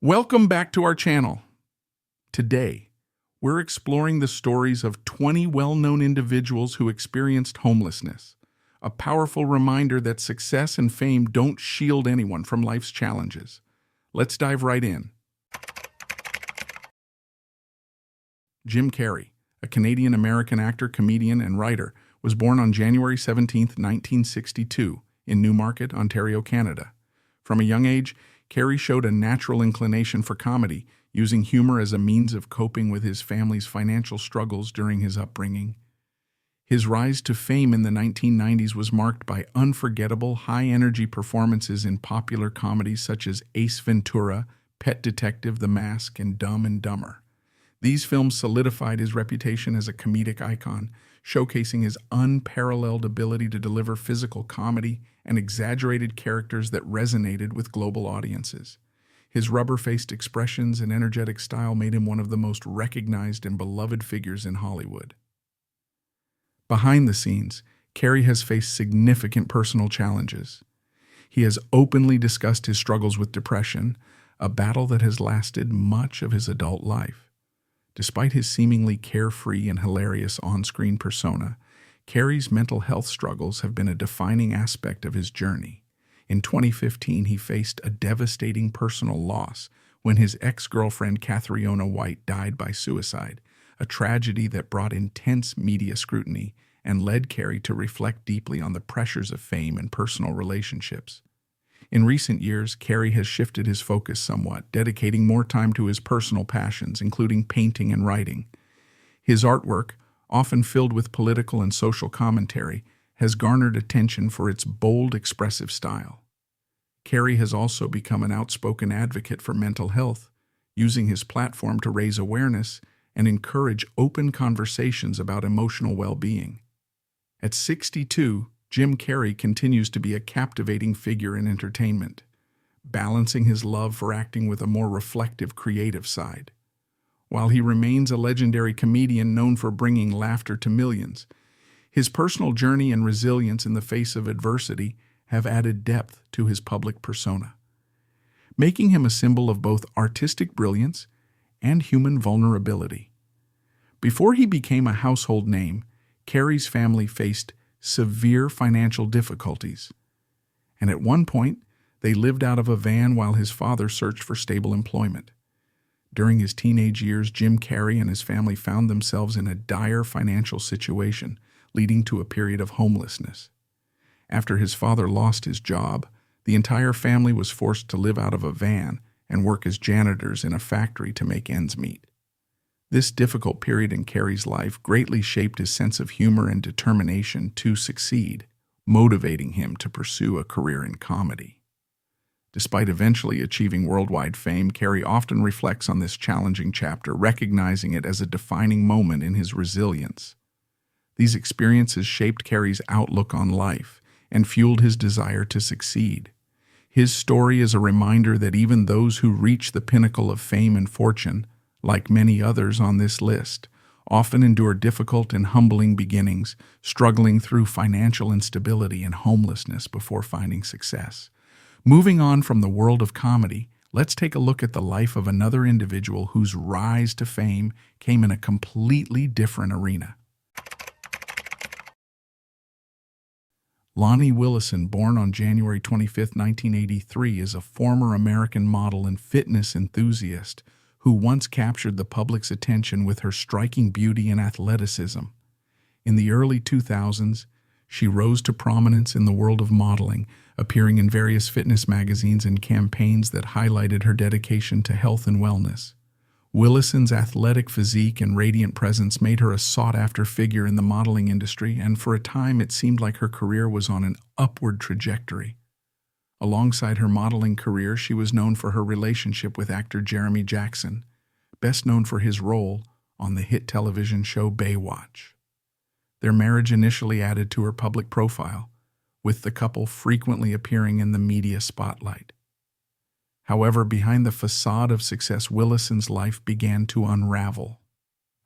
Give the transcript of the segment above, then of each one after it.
Welcome back to our channel. Today, we're exploring the stories of 20 well-known individuals who experienced homelessness, a powerful reminder that success and fame don't shield anyone from life's challenges. Let's dive right in. Jim Carrey, a Canadian-American actor, comedian, and writer, was born on January 17, 1962, in Newmarket, Ontario, Canada. From a young age, Carrey showed a natural inclination for comedy, using humor as a means of coping with his family's financial struggles during his upbringing. His rise to fame in the 1990s was marked by unforgettable, high-energy performances in popular comedies such as Ace Ventura, Pet Detective, The Mask, and Dumb and Dumber. These films solidified his reputation as a comedic icon, showcasing his unparalleled ability to deliver physical comedy and exaggerated characters that resonated with global audiences. His rubber-faced expressions and energetic style made him one of the most recognized and beloved figures in Hollywood. Behind the scenes, Carrey has faced significant personal challenges. He has openly discussed his struggles with depression, a battle that has lasted much of his adult life. Despite his seemingly carefree and hilarious on-screen persona, Carrey's mental health struggles have been a defining aspect of his journey. In 2015, he faced a devastating personal loss when his ex-girlfriend Catriona White died by suicide, a tragedy that brought intense media scrutiny and led Carrey to reflect deeply on the pressures of fame and personal relationships. In recent years, Carrey has shifted his focus somewhat, dedicating more time to his personal passions, including painting and writing. His artwork, often filled with political and social commentary, has garnered attention for its bold, expressive style. Carrey has also become an outspoken advocate for mental health, using his platform to raise awareness and encourage open conversations about emotional well-being. At 62, Jim Carrey continues to be a captivating figure in entertainment, balancing his love for acting with a more reflective, creative side. While he remains a legendary comedian known for bringing laughter to millions, his personal journey and resilience in the face of adversity have added depth to his public persona, making him a symbol of both artistic brilliance and human vulnerability. Before he became a household name, Carrey's family faced severe financial difficulties, and at one point, they lived out of a van while his father searched for stable employment. During his teenage years, Jim Carrey and his family found themselves in a dire financial situation, leading to a period of homelessness. After his father lost his job, the entire family was forced to live out of a van and work as janitors in a factory to make ends meet. This difficult period in Carrey's life greatly shaped his sense of humor and determination to succeed, motivating him to pursue a career in comedy. Despite eventually achieving worldwide fame, Carrey often reflects on this challenging chapter, recognizing it as a defining moment in his resilience. These experiences shaped Carrey's outlook on life and fueled his desire to succeed. His story is a reminder that even those who reach the pinnacle of fame and fortune, like many others on this list, often endure difficult and humbling beginnings, struggling through financial instability and homelessness before finding success. Moving on from the world of comedy, let's take a look at the life of another individual whose rise to fame came in a completely different arena. Lonnie Willison, born on January 25, 1983, is a former American model and fitness enthusiast who once captured the public's attention with her striking beauty and athleticism. In the early 2000s, she rose to prominence in the world of modeling, appearing in various fitness magazines and campaigns that highlighted her dedication to health and wellness. Willison's athletic physique and radiant presence made her a sought-after figure in the modeling industry, and for a time it seemed like her career was on an upward trajectory. Alongside her modeling career, she was known for her relationship with actor Jeremy Jackson, best known for his role on the hit television show Baywatch. Their marriage initially added to her public profile, with the couple frequently appearing in the media spotlight. However, behind the facade of success, Willison's life began to unravel.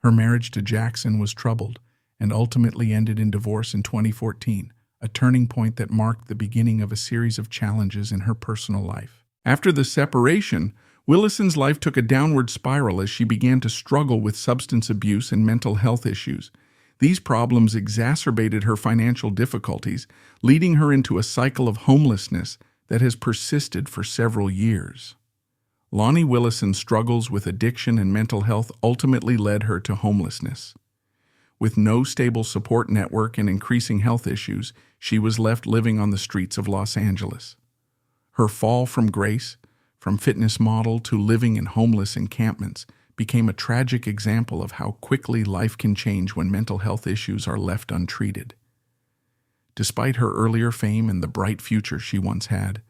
Her marriage to Jackson was troubled and ultimately ended in divorce in 2014, a turning point that marked the beginning of a series of challenges in her personal life. After the separation, Willison's life took a downward spiral as she began to struggle with substance abuse and mental health issues. These problems exacerbated her financial difficulties, leading her into a cycle of homelessness that has persisted for several years. Lonnie Willison's struggles with addiction and mental health ultimately led her to homelessness. With no stable support network and increasing health issues, she was left living on the streets of Los Angeles. Her fall from grace, from fitness model to living in homeless encampments, became a tragic example of how quickly life can change when mental health issues are left untreated. Despite her earlier fame and the bright future she once had,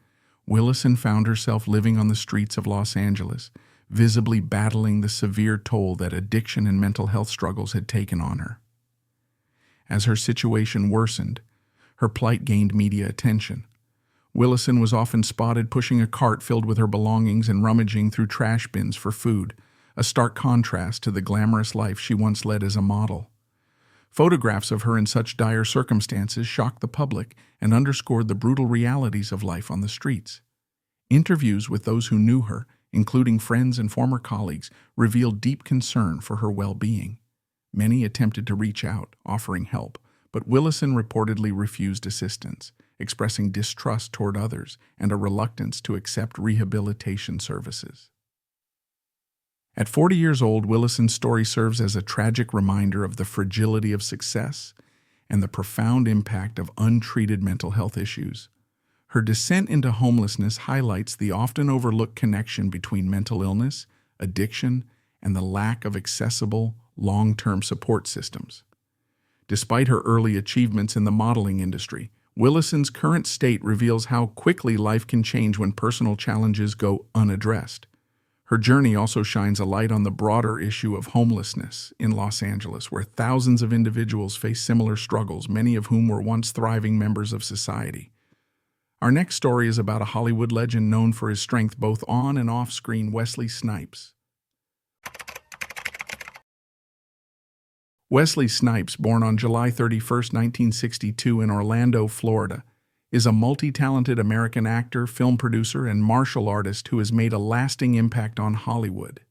Willison found herself living on the streets of Los Angeles, visibly battling the severe toll that addiction and mental health struggles had taken on her. As her situation worsened, her plight gained media attention. Willison was often spotted pushing a cart filled with her belongings and rummaging through trash bins for food, a stark contrast to the glamorous life she once led as a model. Photographs of her in such dire circumstances shocked the public and underscored the brutal realities of life on the streets. Interviews with those who knew her, including friends and former colleagues, revealed deep concern for her well-being. Many attempted to reach out, offering help, but Willison reportedly refused assistance, expressing distrust toward others and a reluctance to accept rehabilitation services. At 40 years old, Willison's story serves as a tragic reminder of the fragility of success and the profound impact of untreated mental health issues. Her descent into homelessness highlights the often overlooked connection between mental illness, addiction, and the lack of accessible, long-term support systems. Despite her early achievements in the modeling industry, Willison's current state reveals how quickly life can change when personal challenges go unaddressed. Her journey also shines a light on the broader issue of homelessness in Los Angeles, where thousands of individuals face similar struggles, many of whom were once thriving members of society. Our next story is about a Hollywood legend known for his strength both on and off screen, Wesley Snipes. Wesley Snipes, born on July 31, 1962 in Orlando, Florida, is a multi-talented American actor, film producer, and martial artist who has made a lasting impact on Hollywood.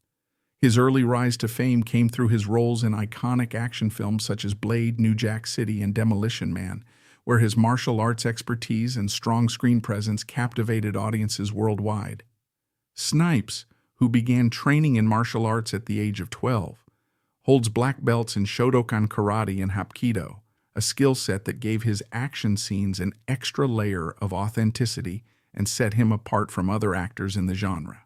His early rise to fame came through his roles in iconic action films such as Blade, New Jack City, and Demolition Man, where his martial arts expertise and strong screen presence captivated audiences worldwide. Snipes, who began training in martial arts at the age of 12, holds black belts in Shotokan Karate and Hapkido, a skill set that gave his action scenes an extra layer of authenticity and set him apart from other actors in the genre.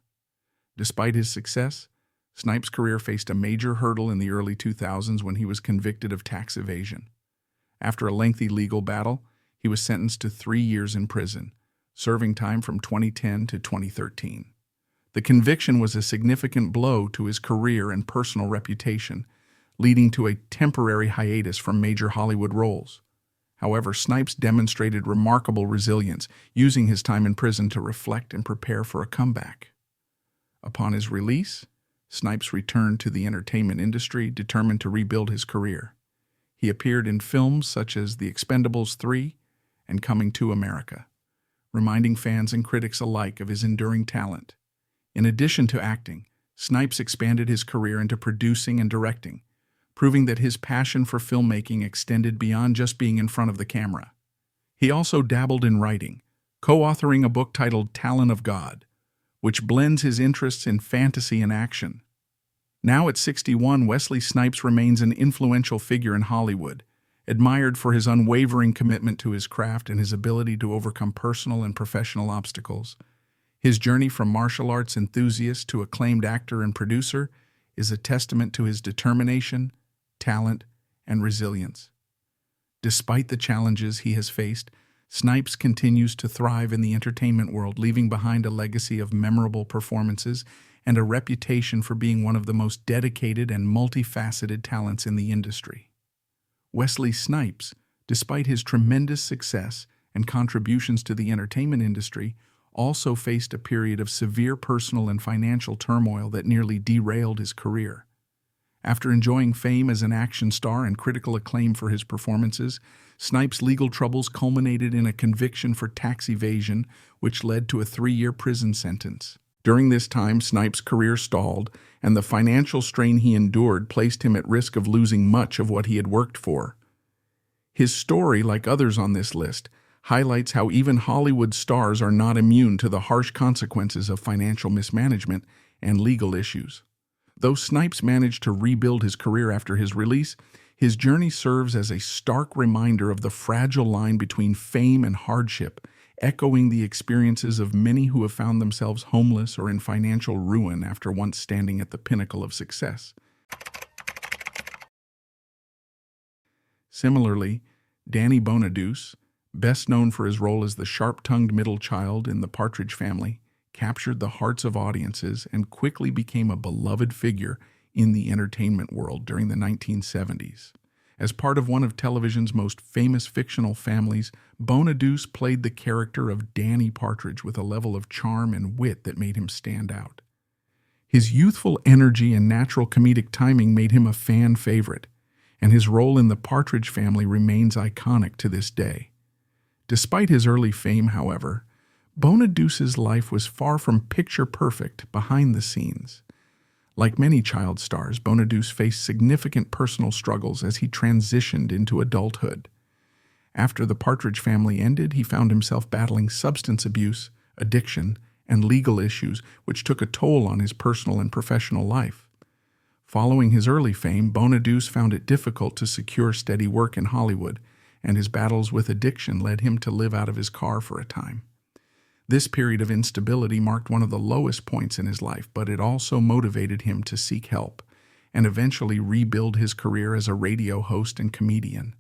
Despite his success, Snipes' career faced a major hurdle in the early 2000s when he was convicted of tax evasion. After a lengthy legal battle, he was sentenced to 3 years in prison, serving time from 2010 to 2013. The conviction was a significant blow to his career and personal reputation, leading to a temporary hiatus from major Hollywood roles. However, Snipes demonstrated remarkable resilience, using his time in prison to reflect and prepare for a comeback. Upon his release, Snipes returned to the entertainment industry, determined to rebuild his career. He appeared in films such as The Expendables 3 and Coming to America, reminding fans and critics alike of his enduring talent. In addition to acting, Snipes expanded his career into producing and directing, proving that his passion for filmmaking extended beyond just being in front of the camera. He also dabbled in writing, co-authoring a book titled Talent of God, which blends his interests in fantasy and action. Now at 61, Wesley Snipes remains an influential figure in Hollywood, admired for his unwavering commitment to his craft and his ability to overcome personal and professional obstacles. His journey from martial arts enthusiast to acclaimed actor and producer is a testament to his determination, talent, and resilience. Despite the challenges he has faced, Snipes continues to thrive in the entertainment world, leaving behind a legacy of memorable performances and a reputation for being one of the most dedicated and multifaceted talents in the industry. Wesley Snipes, despite his tremendous success and contributions to the entertainment industry, also faced a period of severe personal and financial turmoil that nearly derailed his career. After enjoying fame as an action star and critical acclaim for his performances, Snipes' legal troubles culminated in a conviction for tax evasion, which led to a 3-year prison sentence. During this time, Snipes' career stalled, and the financial strain he endured placed him at risk of losing much of what he had worked for. His story, like others on this list, highlights how even Hollywood stars are not immune to the harsh consequences of financial mismanagement and legal issues. Though Snipes managed to rebuild his career after his release, his journey serves as a stark reminder of the fragile line between fame and hardship, echoing the experiences of many who have found themselves homeless or in financial ruin after once standing at the pinnacle of success. Similarly, Danny Bonaduce, best known for his role as the sharp-tongued middle child in The Partridge Family, captured the hearts of audiences and quickly became a beloved figure in the entertainment world during the 1970s. As part of one of television's most famous fictional families, Bonaduce played the character of Danny Partridge with a level of charm and wit that made him stand out. His youthful energy and natural comedic timing made him a fan favorite, and his role in The Partridge Family remains iconic to this day. Despite his early fame, however, Bonaduce's life was far from picture-perfect behind the scenes. Like many child stars, Bonaduce faced significant personal struggles as he transitioned into adulthood. After The Partridge Family ended, he found himself battling substance abuse, addiction, and legal issues, which took a toll on his personal and professional life. Following his early fame, Bonaduce found it difficult to secure steady work in Hollywood, and his battles with addiction led him to live out of his car for a time. This period of instability marked one of the lowest points in his life, but it also motivated him to seek help and eventually rebuild his career as a radio host and comedian.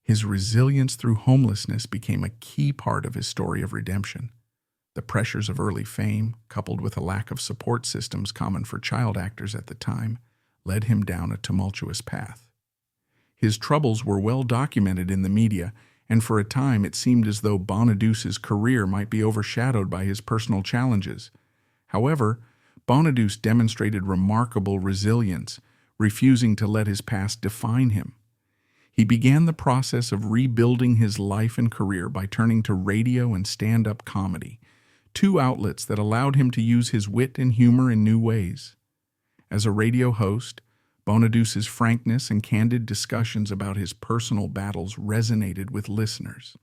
His resilience through homelessness became a key part of his story of redemption. The pressures of early fame, coupled with a lack of support systems common for child actors at the time, led him down a tumultuous path. His troubles were well documented in the media, and for a time it seemed as though Bonaduce's career might be overshadowed by his personal challenges. However, Bonaduce demonstrated remarkable resilience, refusing to let his past define him. He began the process of rebuilding his life and career by turning to radio and stand-up comedy, two outlets that allowed him to use his wit and humor in new ways. As a radio host, Bonaduce's frankness and candid discussions about his personal battles resonated with listeners.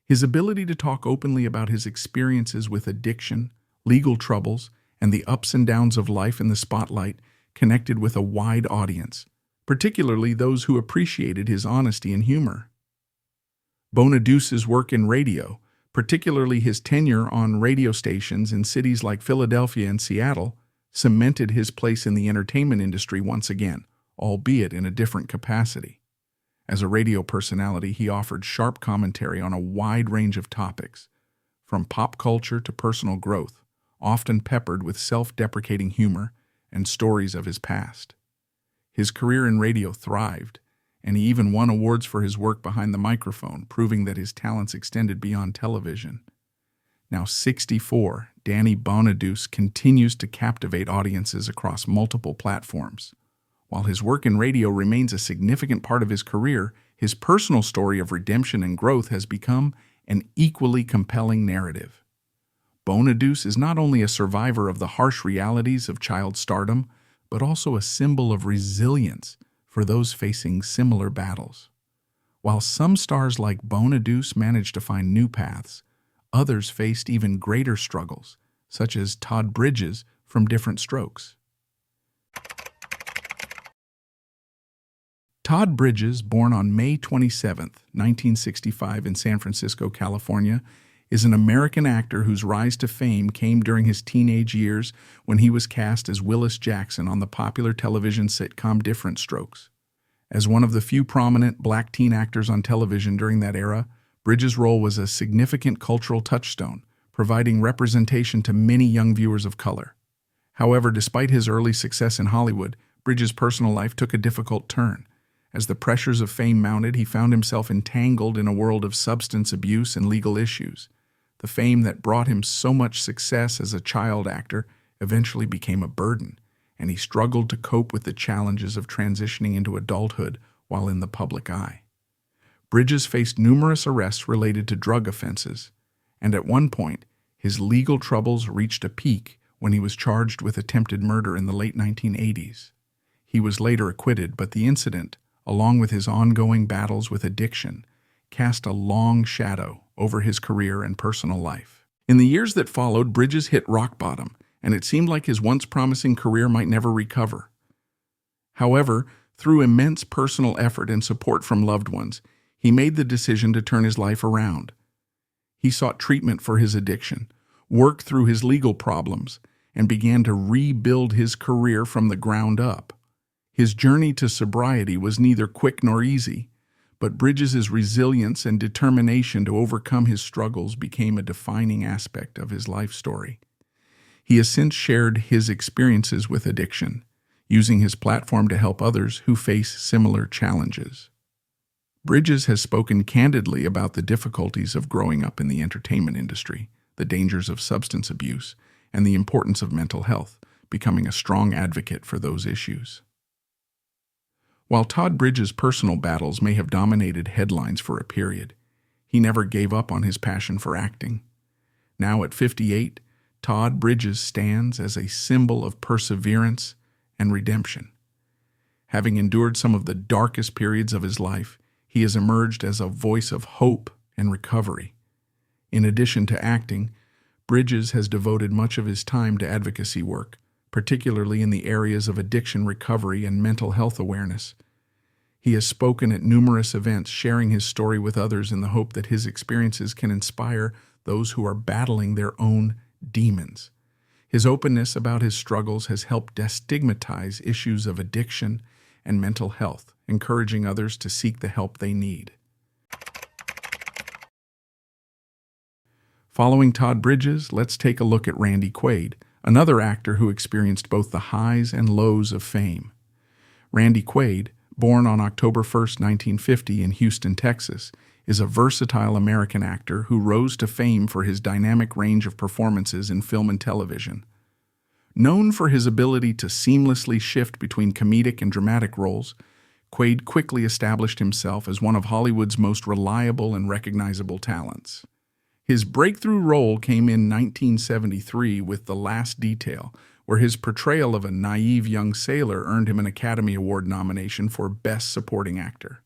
His ability to talk openly about his experiences with addiction, legal troubles, and the ups and downs of life in the spotlight connected with a wide audience, particularly those who appreciated his honesty and humor. Bonaduce's work in radio, particularly his tenure on radio stations in cities like Philadelphia and Seattle, cemented his place in the entertainment industry once again, albeit in a different capacity. As a radio personality, he offered sharp commentary on a wide range of topics, from pop culture to personal growth, often peppered with self-deprecating humor and stories of his past. His career in radio thrived, and he even won awards for his work behind the microphone, proving that his talents extended beyond television. Now 64, Danny Bonaduce continues to captivate audiences across multiple platforms. While his work in radio remains a significant part of his career, his personal story of redemption and growth has become an equally compelling narrative. Bonaduce is not only a survivor of the harsh realities of child stardom, but also a symbol of resilience for those facing similar battles. While some stars like Bonaduce managed to find new paths, others faced even greater struggles, such as Todd Bridges from Different Strokes. Todd Bridges, born on May 27, 1965 in San Francisco, California, is an American actor whose rise to fame came during his teenage years when he was cast as Willis Jackson on the popular television sitcom Different Strokes. As one of the few prominent black teen actors on television during that era, Bridges' role was a significant cultural touchstone, providing representation to many young viewers of color. However, despite his early success in Hollywood, Bridges' personal life took a difficult turn. As the pressures of fame mounted, he found himself entangled in a world of substance abuse and legal issues. The fame that brought him so much success as a child actor eventually became a burden, and he struggled to cope with the challenges of transitioning into adulthood while in the public eye. Bridges faced numerous arrests related to drug offenses, and at one point, His legal troubles reached a peak when he was charged with attempted murder in the late 1980s. He was later acquitted, but the incident, along with his ongoing battles with addiction, cast a long shadow over his career and personal life. In the years that followed, Bridges hit rock bottom, and it seemed like his once promising career might never recover. However, through immense personal effort and support from loved ones, he made the decision to turn his life around. He sought treatment for his addiction, worked through his legal problems, and began to rebuild his career from the ground up. His journey to sobriety was neither quick nor easy, but Bridges' resilience and determination to overcome his struggles became a defining aspect of his life story. He has since shared his experiences with addiction, using his platform to help others who face similar challenges. Bridges has spoken candidly about the difficulties of growing up in the entertainment industry, the dangers of substance abuse, and the importance of mental health, becoming a strong advocate for those issues. While Todd Bridges' personal battles may have dominated headlines for a period, he never gave up on his passion for acting. Now at 58, Todd Bridges stands as a symbol of perseverance and redemption. Having endured some of the darkest periods of his life, he has emerged as a voice of hope and recovery. In addition to acting, Bridges has devoted much of his time to advocacy work, particularly in the areas of addiction recovery and mental health awareness. He has spoken at numerous events, sharing his story with others in the hope that his experiences can inspire those who are battling their own demons. His openness about his struggles has helped destigmatize issues of addiction and mental health, encouraging others to seek the help they need. Following Todd Bridges, let's take a look at Randy Quaid, another actor who experienced both the highs and lows of fame. Randy Quaid, born on October 1, 1950 in Houston, Texas, is a versatile American actor who rose to fame for his dynamic range of performances in film and television. Known for his ability to seamlessly shift between comedic and dramatic roles, Quaid quickly established himself as one of Hollywood's most reliable and recognizable talents. His breakthrough role came in 1973 with The Last Detail, where his portrayal of a naive young sailor earned him an Academy Award nomination for Best Supporting Actor.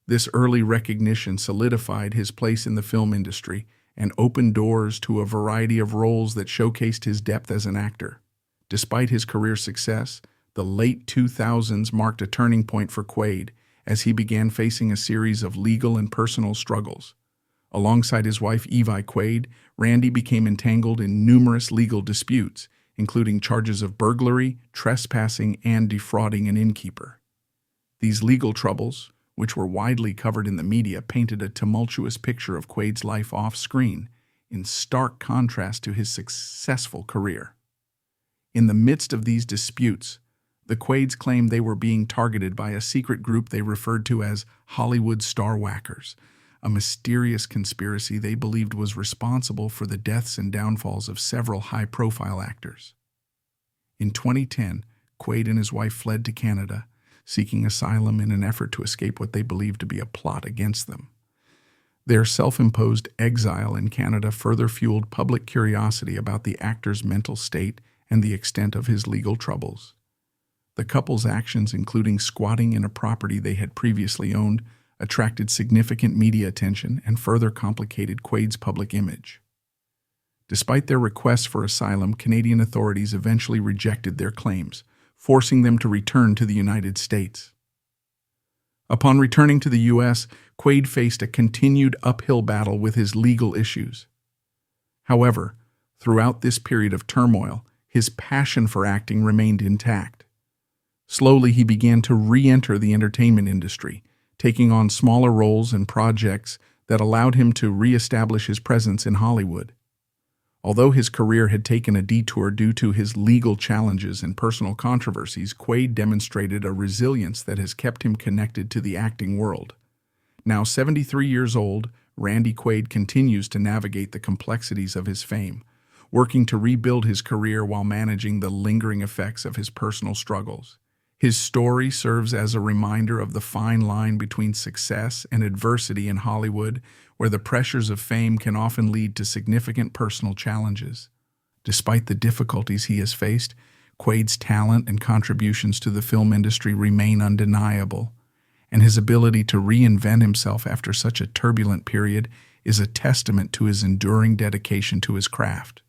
This early recognition solidified his place in the film industry and opened doors to a variety of roles that showcased his depth as an actor. Despite his career success, the late 2000s marked a turning point for Quaid as he began facing a series of legal and personal struggles. Alongside his wife Evie Quaid, Randy became entangled in numerous legal disputes, including charges of burglary, trespassing, and defrauding an innkeeper. These legal troubles, which were widely covered in the media, painted a tumultuous picture of Quaid's life off-screen, in stark contrast to his successful career. In the midst of these disputes, the Quaids claimed they were being targeted by a secret group they referred to as Hollywood Star Whackers, a mysterious conspiracy they believed was responsible for the deaths and downfalls of several high-profile actors. In 2010, Quaid and his wife fled to Canada, seeking asylum in an effort to escape what they believed to be a plot against them. Their self-imposed exile in Canada further fueled public curiosity about the actor's mental state and the extent of his legal troubles. The couple's actions, including squatting in a property they had previously owned, attracted significant media attention and further complicated Quaid's public image. Despite their requests for asylum, Canadian authorities eventually rejected their claims, forcing them to return to the United States. Upon returning to the U.S., Quaid faced a continued uphill battle with his legal issues. However, throughout this period of turmoil, his passion for acting remained intact. Slowly, he began to re-enter the entertainment industry, taking on smaller roles and projects that allowed him to re-establish his presence in Hollywood. Although his career had taken a detour due to his legal challenges and personal controversies, Quaid demonstrated a resilience that has kept him connected to the acting world. Now 73 years old, Randy Quaid continues to navigate the complexities of his fame, working to rebuild his career while managing the lingering effects of his personal struggles. His story serves as a reminder of the fine line between success and adversity in Hollywood, where the pressures of fame can often lead to significant personal challenges. Despite the difficulties he has faced, Quaid's talent and contributions to the film industry remain undeniable, and his ability to reinvent himself after such a turbulent period is a testament to his enduring dedication to his craft.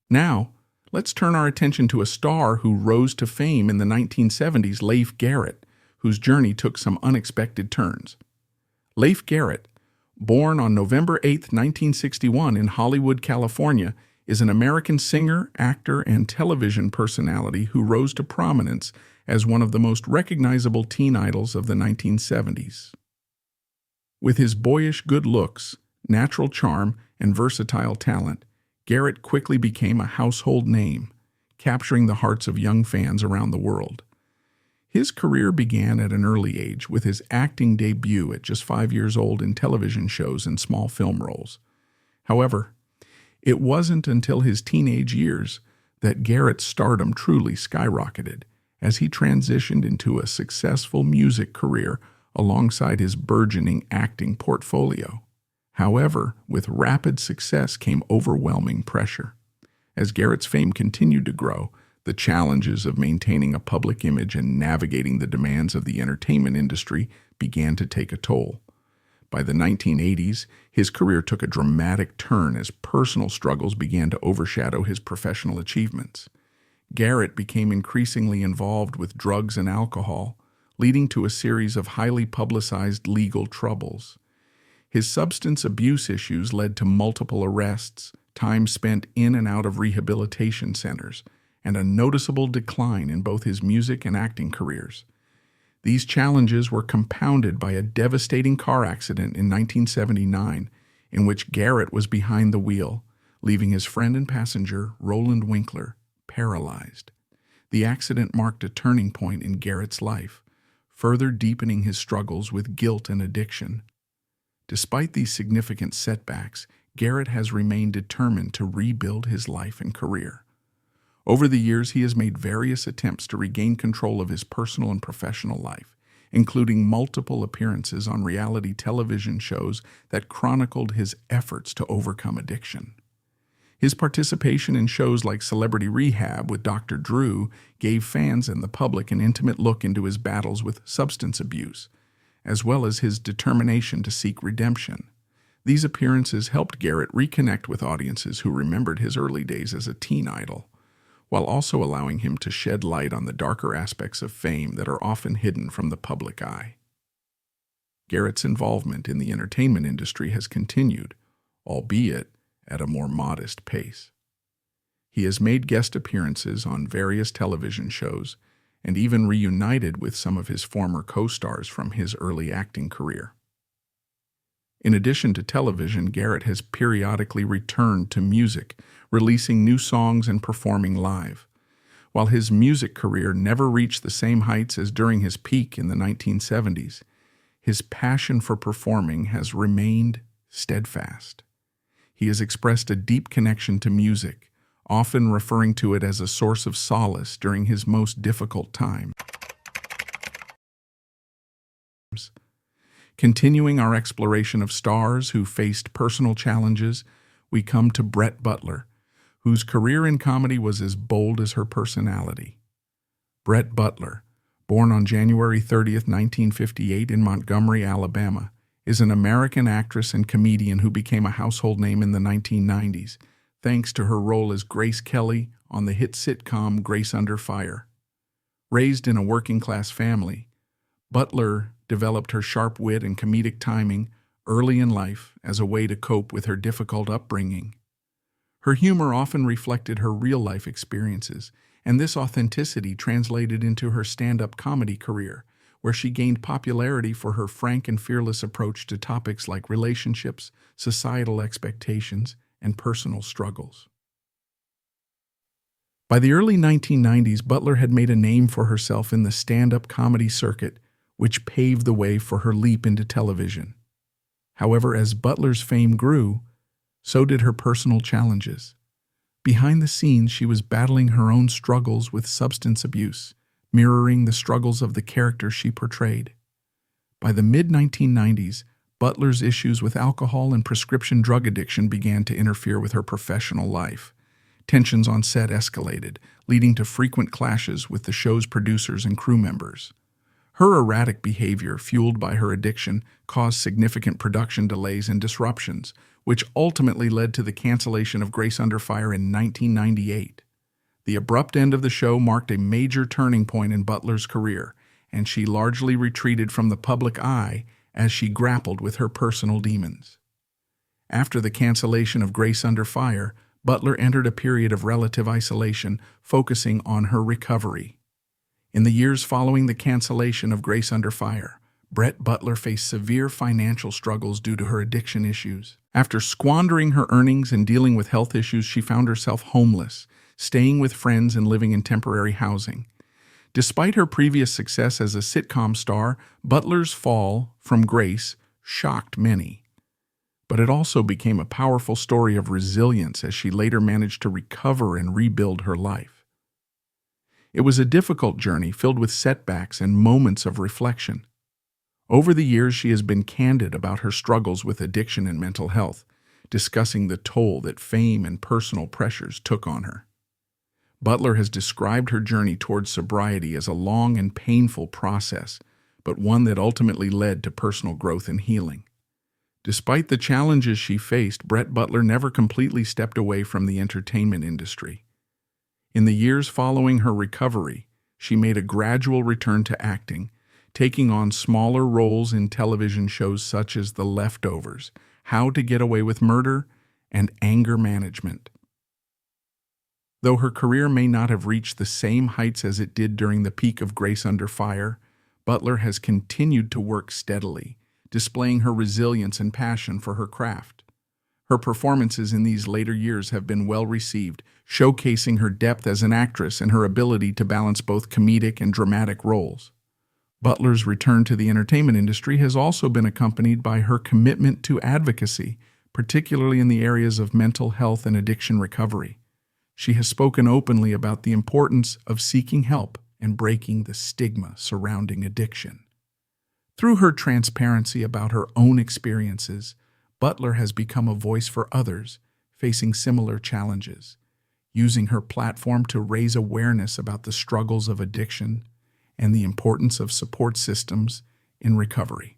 Now, let's turn our attention to a star who rose to fame in the 1970s, Leif Garrett, whose journey took some unexpected turns. Leif Garrett, born on November 8, 1961 in Hollywood, California, is an American singer, actor, and television personality who rose to prominence as one of the most recognizable teen idols of the 1970s. With his boyish good looks, natural charm, and versatile talent, Garrett quickly became a household name, capturing the hearts of young fans around the world. His career began at an early age with his acting debut at just 5 years old in television shows and small film roles. However, it wasn't until his teenage years that Garrett's stardom truly skyrocketed as he transitioned into a successful music career alongside his burgeoning acting portfolio. However, with rapid success came overwhelming pressure. As Garrett's fame continued to grow, the challenges of maintaining a public image and navigating the demands of the entertainment industry began to take a toll. By the 1980s, his career took a dramatic turn as personal struggles began to overshadow his professional achievements. Garrett became increasingly involved with drugs and alcohol, leading to a series of highly publicized legal troubles. His substance abuse issues led to multiple arrests, time spent in and out of rehabilitation centers, and a noticeable decline in both his music and acting careers. These challenges were compounded by a devastating car accident in 1979 in which Garrett was behind the wheel, leaving his friend and passenger, Roland Winkler, paralyzed. The accident marked a turning point in Garrett's life, further deepening his struggles with guilt and addiction. Despite these significant setbacks, Garrett has remained determined to rebuild his life and career. Over the years, he has made various attempts to regain control of his personal and professional life, including multiple appearances on reality television shows that chronicled his efforts to overcome addiction. His participation in shows like Celebrity Rehab with Dr. Drew gave fans and the public an intimate look into his battles with substance abuse, as well as his determination to seek redemption. These appearances helped Garrett reconnect with audiences who remembered his early days as a teen idol, while also allowing him to shed light on the darker aspects of fame that are often hidden from the public eye. Garrett's involvement in the entertainment industry has continued, albeit at a more modest pace. He has made guest appearances on various television shows and even reunited with some of his former co-stars from his early acting career. In addition to television, Garrett has periodically returned to music, releasing new songs and performing live. While his music career never reached the same heights as during his peak in the 1970s, his passion for performing has remained steadfast. He has expressed a deep connection to music, often referring to it as a source of solace during his most difficult times. Continuing our exploration of stars who faced personal challenges, we come to Brett Butler, whose career in comedy was as bold as her personality. Brett Butler, born on January 30th, 1958 in Montgomery, Alabama, is an American actress and comedian who became a household name in the 1990s, thanks to her role as Grace Kelly on the hit sitcom Grace Under Fire. Raised in a working-class family, Butler developed her sharp wit and comedic timing early in life as a way to cope with her difficult upbringing. Her humor often reflected her real-life experiences, and this authenticity translated into her stand-up comedy career, where she gained popularity for her frank and fearless approach to topics like relationships, societal expectations, and personal struggles. By the early 1990s, Butler had made a name for herself in the stand-up comedy circuit, which paved the way for her leap into television. However, as Butler's fame grew, so did her personal challenges. Behind the scenes, she was battling her own struggles with substance abuse, mirroring the struggles of the character she portrayed. By the mid-1990s, Butler's issues with alcohol and prescription drug addiction began to interfere with her professional life. Tensions on set escalated, leading to frequent clashes with the show's producers and crew members. Her erratic behavior, fueled by her addiction, caused significant production delays and disruptions, which ultimately led to the cancellation of Grace Under Fire in 1998. The abrupt end of the show marked a major turning point in Butler's career, and she largely retreated from the public eye as she grappled with her personal demons. After the cancellation of Grace Under Fire, Butler entered a period of relative isolation, focusing on her recovery. In the years following the cancellation of Grace Under Fire, Butler faced severe financial struggles due to her addiction issues. After squandering her earnings and dealing with health issues, she found herself homeless, staying with friends and living in temporary housing. Despite her previous success as a sitcom star, Butler's fall from grace shocked many. But it also became a powerful story of resilience as she later managed to recover and rebuild her life. It was a difficult journey filled with setbacks and moments of reflection. Over the years, she has been candid about her struggles with addiction and mental health, discussing the toll that fame and personal pressures took on her. Butler has described her journey towards sobriety as a long and painful process, but one that ultimately led to personal growth and healing. Despite the challenges she faced, Butler never completely stepped away from the entertainment industry. In the years following her recovery, she made a gradual return to acting, taking on smaller roles in television shows such as The Leftovers, How to Get Away with Murder, and Anger Management. Though her career may not have reached the same heights as it did during the peak of Grace Under Fire, Butler has continued to work steadily, displaying her resilience and passion for her craft. Her performances in these later years have been well received, showcasing her depth as an actress and her ability to balance both comedic and dramatic roles. Butler's return to the entertainment industry has also been accompanied by her commitment to advocacy, particularly in the areas of mental health and addiction recovery. She has spoken openly about the importance of seeking help and breaking the stigma surrounding addiction. Through her transparency about her own experiences, Butler has become a voice for others facing similar challenges, using her platform to raise awareness about the struggles of addiction and the importance of support systems in recovery.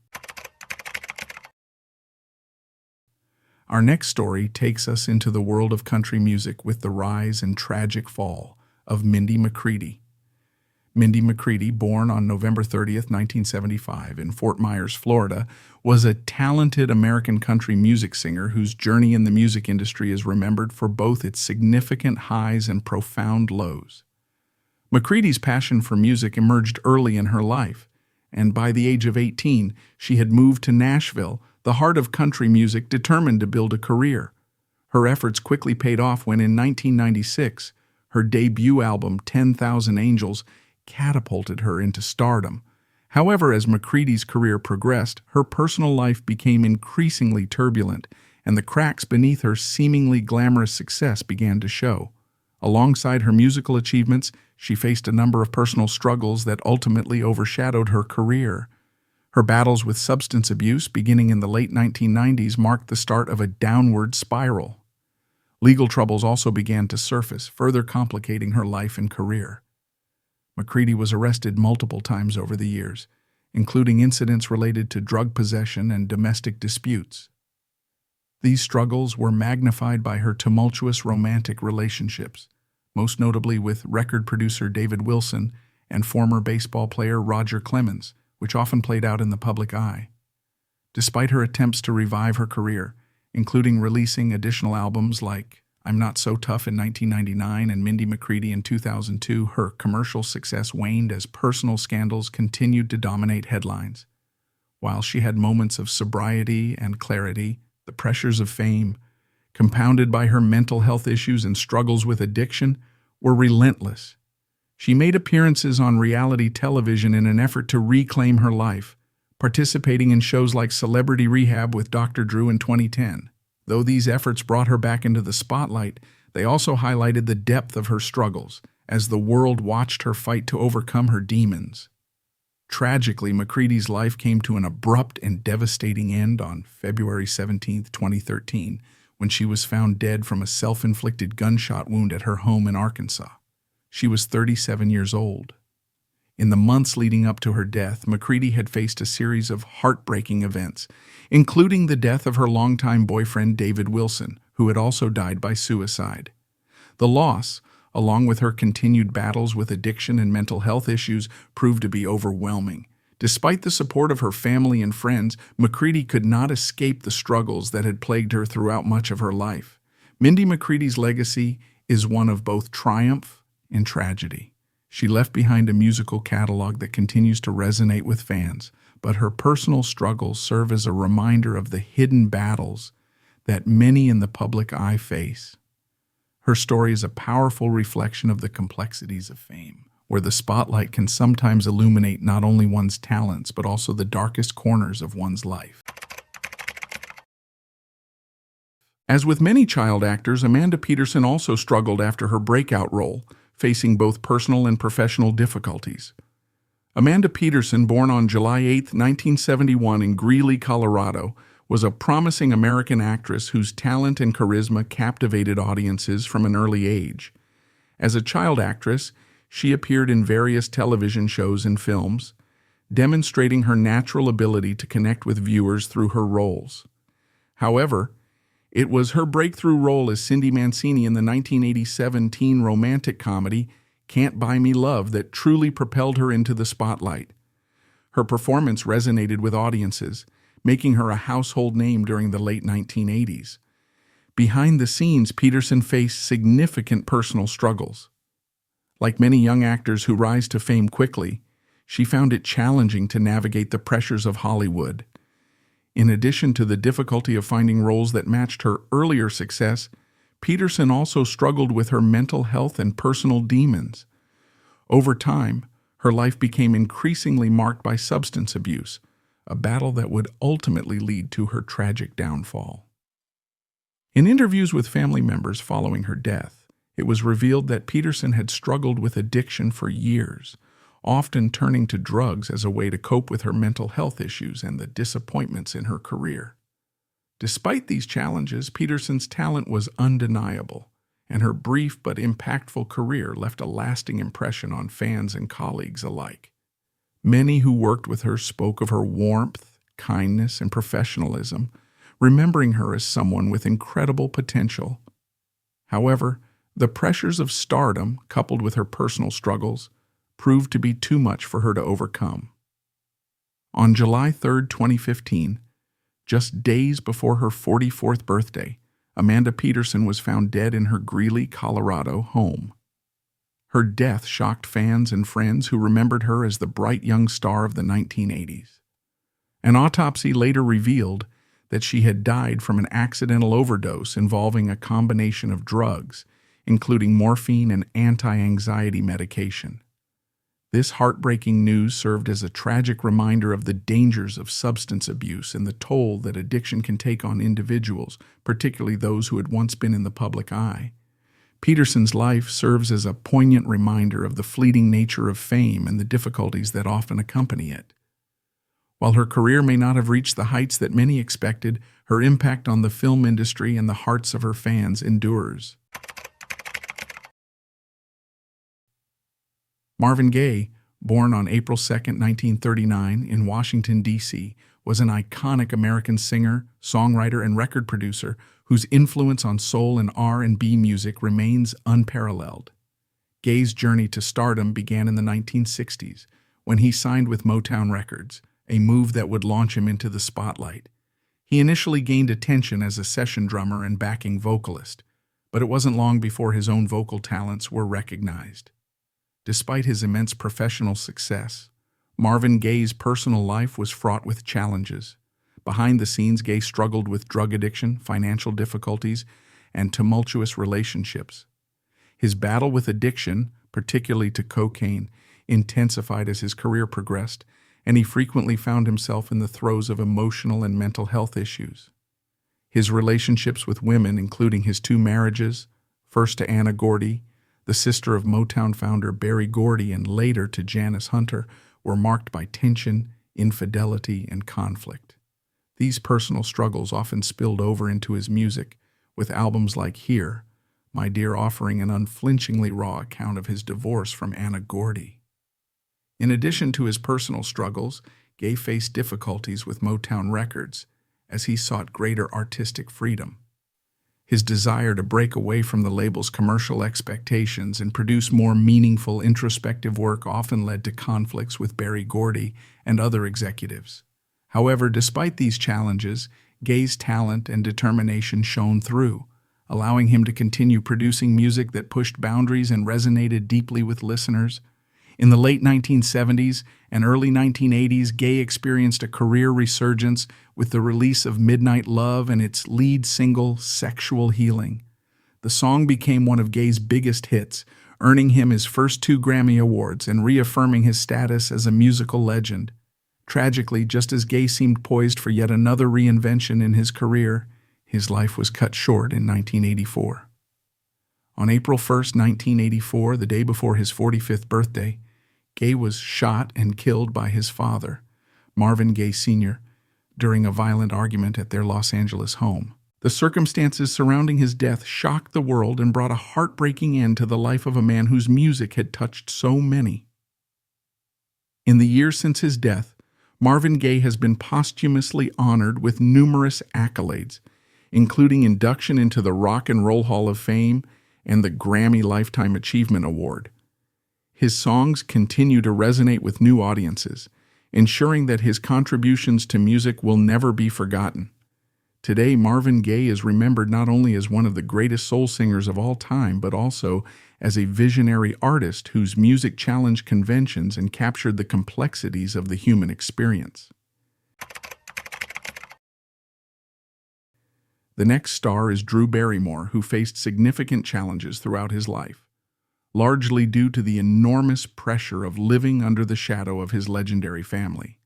Our next story takes us into the world of country music with the rise and tragic fall of Mindy McCready. Mindy McCready, born on November 30th, 1975 in Fort Myers, Florida, was a talented American country music singer whose journey in the music industry is remembered for both its significant highs and profound lows. McCready's passion for music emerged early in her life, and by the age of 18, she had moved to Nashville, the heart of country music, determined to build a career. Her efforts quickly paid off when in 1996, her debut album, 10,000 Angels, catapulted her into stardom. However, as McCready's career progressed, her personal life became increasingly turbulent, and the cracks beneath her seemingly glamorous success began to show. Alongside her musical achievements, she faced a number of personal struggles that ultimately overshadowed her career. Her battles with substance abuse, beginning in the late 1990s, marked the start of a downward spiral. Legal troubles also began to surface, further complicating her life and career. McCready was arrested multiple times over the years, including incidents related to drug possession and domestic disputes. These struggles were magnified by her tumultuous romantic relationships, most notably with record producer David Wilson and former baseball player Roger Clemens, which often played out in the public eye. Despite her attempts to revive her career, including releasing additional albums like I'm Not So Tough in 1999 and Mindy McCready in 2002, her commercial success waned as personal scandals continued to dominate headlines. While she had moments of sobriety and clarity, the pressures of fame, compounded by her mental health issues and struggles with addiction, were relentless. She made appearances on reality television in an effort to reclaim her life, participating in shows like Celebrity Rehab with Dr. Drew in 2010. Though these efforts brought her back into the spotlight, They also highlighted the depth of her struggles as the world watched her fight to overcome her demons. Tragically, McCready's life came to an abrupt and devastating end on February 17, 2013, when she was found dead from a self-inflicted gunshot wound at her home in Arkansas. She was 37 years old. In the months leading up to her death, McCready had faced a series of heartbreaking events, including the death of her longtime boyfriend David Wilson, who had also died by suicide. The loss, along with her continued battles with addiction and mental health issues, proved to be overwhelming. Despite the support of her family and friends, McCready could not escape the struggles that had plagued her throughout much of her life. Mindy McCready's legacy is one of both triumph and tragedy. She left behind a musical catalog that continues to resonate with fans, but her personal struggles serve as a reminder of the hidden battles that many in the public eye face. Her story is a powerful reflection of the complexities of fame, where the spotlight can sometimes illuminate not only one's talents, but also the darkest corners of one's life. As with many child actors, Amanda Peterson also struggled after her breakout role, facing both personal and professional difficulties. Amanda Peterson, born on July 8, 1971 in Greeley, Colorado, was a promising American actress whose talent and charisma captivated audiences from an early age. As a child actress, she appeared in various television shows and films, demonstrating her natural ability to connect with viewers through her roles. However, it was her breakthrough role as Cindy Mancini in the 1987 teen romantic comedy Can't Buy Me Love that truly propelled her into the spotlight. Her performance resonated with audiences, making her a household name during the late 1980s. Behind the scenes, Peterson faced significant personal struggles. Like many young actors who rise to fame quickly, she found it challenging to navigate the pressures of Hollywood. In addition to the difficulty of finding roles that matched her earlier success, Peterson also struggled with her mental health and personal demons. Over time, her life became increasingly marked by substance abuse, a battle that would ultimately lead to her tragic downfall. In interviews with family members following her death, it was revealed that Peterson had struggled with addiction for years, often turning to drugs as a way to cope with her mental health issues and the disappointments in her career. Despite these challenges, Peterson's talent was undeniable, and her brief but impactful career left a lasting impression on fans and colleagues alike. Many who worked with her spoke of her warmth, kindness, and professionalism, remembering her as someone with incredible potential. However, the pressures of stardom, coupled with her personal struggles, proved to be too much for her to overcome. On July 3, 2015, just days before her 44th birthday, Amanda Peterson was found dead in her Greeley, Colorado home. Her death shocked fans and friends who remembered her as the bright young star of the 1980s. An autopsy later revealed that she had died from an accidental overdose involving a combination of drugs, including morphine and anti-anxiety medication. This heartbreaking news served as a tragic reminder of the dangers of substance abuse and the toll that addiction can take on individuals, particularly those who had once been in the public eye. Peterson's life serves as a poignant reminder of the fleeting nature of fame and the difficulties that often accompany it. While her career may not have reached the heights that many expected, her impact on the film industry and the hearts of her fans endures. Marvin Gaye, born on April 2, 1939 in Washington, D.C., was an iconic American singer, songwriter, and record producer whose influence on soul and R&B music remains unparalleled. Gaye's journey to stardom began in the 1960s, when he signed with Motown Records, a move that would launch him into the spotlight. He initially gained attention as a session drummer and backing vocalist, but it wasn't long before his own vocal talents were recognized. Despite his immense professional success, Marvin Gaye's personal life was fraught with challenges. Behind the scenes, Gaye struggled with drug addiction, financial difficulties, and tumultuous relationships. His battle with addiction, particularly to cocaine, intensified as his career progressed, and he frequently found himself in the throes of emotional and mental health issues. His relationships with women, including his 2 marriages, first to Anna Gordy, the sister of Motown founder Berry Gordy, and later to Janice Hunter, were marked by tension, infidelity, and conflict. These personal struggles often spilled over into his music, with albums like Here, My Dear offering an unflinchingly raw account of his divorce from Anna Gordy. In addition to his personal struggles, Gaye faced difficulties with Motown Records as he sought greater artistic freedom. His desire to break away from the label's commercial expectations and produce more meaningful, introspective work often led to conflicts with Berry Gordy and other executives. However, despite these challenges, Gaye's talent and determination shone through, allowing him to continue producing music that pushed boundaries and resonated deeply with listeners. In the late 1970s and early 1980s, Gaye experienced a career resurgence with the release of Midnight Love and its lead single, Sexual Healing. The song became one of Gaye's biggest hits, earning him his first 2 Grammy Awards and reaffirming his status as a musical legend. Tragically, just as Gaye seemed poised for yet another reinvention in his career, his life was cut short in 1984. On April 1, 1984, the day before his 45th birthday, Gaye was shot and killed by his father, Marvin Gaye Sr., during a violent argument at their Los Angeles home. The circumstances surrounding his death shocked the world and brought a heartbreaking end to the life of a man whose music had touched so many. In the years since his death, Marvin Gaye has been posthumously honored with numerous accolades, including induction into the Rock and Roll Hall of Fame and the Grammy Lifetime Achievement Award. His songs continue to resonate with new audiences, ensuring that his contributions to music will never be forgotten. Today, Marvin Gaye is remembered not only as one of the greatest soul singers of all time, but also as a visionary artist whose music challenged conventions and captured the complexities of the human experience. The next star is Drew Barrymore, who faced significant challenges throughout his life, largely due to the enormous pressure of living under the shadow of his legendary family.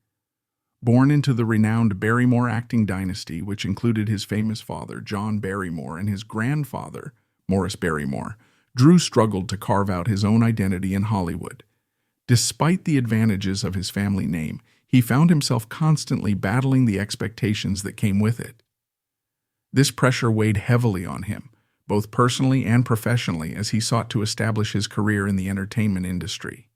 Born into the renowned Barrymore acting dynasty, which included his famous father, John Barrymore, and his grandfather, Morris Barrymore, Drew struggled to carve out his own identity in Hollywood. Despite the advantages of his family name, he found himself constantly battling the expectations that came with it. This pressure weighed heavily on him, both personally and professionally, as he sought to establish his career in the entertainment industry.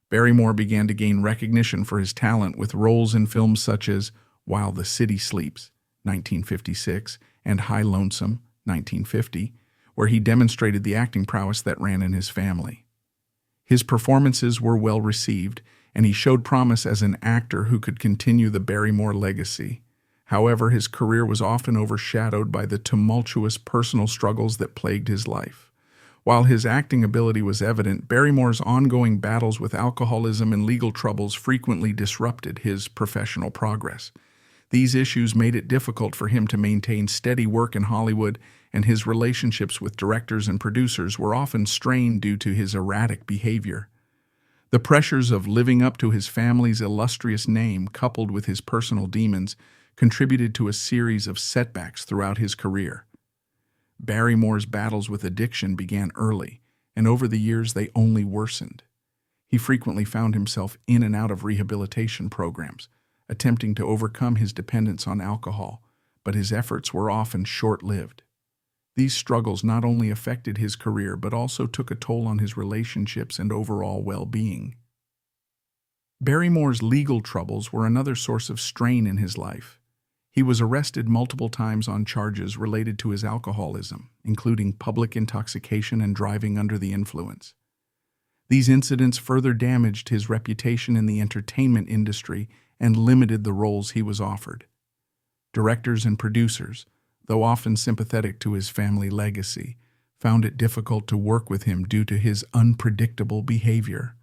Barrymore began to gain recognition for his talent with roles in films such as While the City Sleeps, 1956, and High Lonesome, 1950, where he demonstrated the acting prowess that ran in his family. His performances were well received, and he showed promise as an actor who could continue the Barrymore legacy. However, his career was often overshadowed by the tumultuous personal struggles that plagued his life. While his acting ability was evident, Barrymore's ongoing battles with alcoholism and legal troubles frequently disrupted his professional progress. These issues made it difficult for him to maintain steady work in Hollywood, and his relationships with directors and producers were often strained due to his erratic behavior. The pressures of living up to his family's illustrious name, coupled with his personal demons, contributed to a series of setbacks throughout his career. Barrymore's battles with addiction began early, and over the years they only worsened. He frequently found himself in and out of rehabilitation programs, attempting to overcome his dependence on alcohol, but his efforts were often short-lived. These struggles not only affected his career, but also took a toll on his relationships and overall well-being. Barrymore's legal troubles were another source of strain in his life. He was arrested multiple times on charges related to his alcoholism, including public intoxication and driving under the influence. These incidents further damaged his reputation in the entertainment industry and limited the roles he was offered. Directors and producers, though often sympathetic to his family legacy, found it difficult to work with him due to his unpredictable behavior.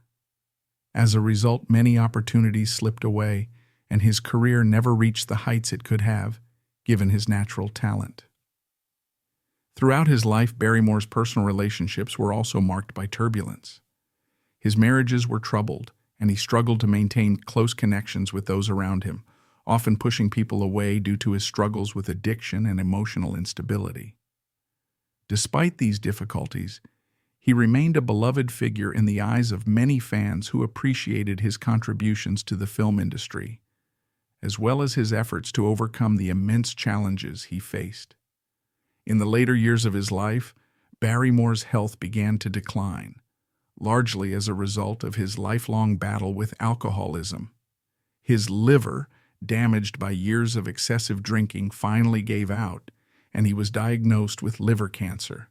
As a result, many opportunities slipped away, and his career never reached the heights it could have, given his natural talent. Throughout his life, Barrymore's personal relationships were also marked by turbulence. His marriages were troubled, and he struggled to maintain close connections with those around him, often pushing people away due to his struggles with addiction and emotional instability. Despite these difficulties, he remained a beloved figure in the eyes of many fans who appreciated his contributions to the film industry, as well as his efforts to overcome the immense challenges he faced. In the later years of his life, Barrymore's health began to decline, largely as a result of his lifelong battle with alcoholism. His liver, damaged by years of excessive drinking, finally gave out, and he was diagnosed with liver cancer.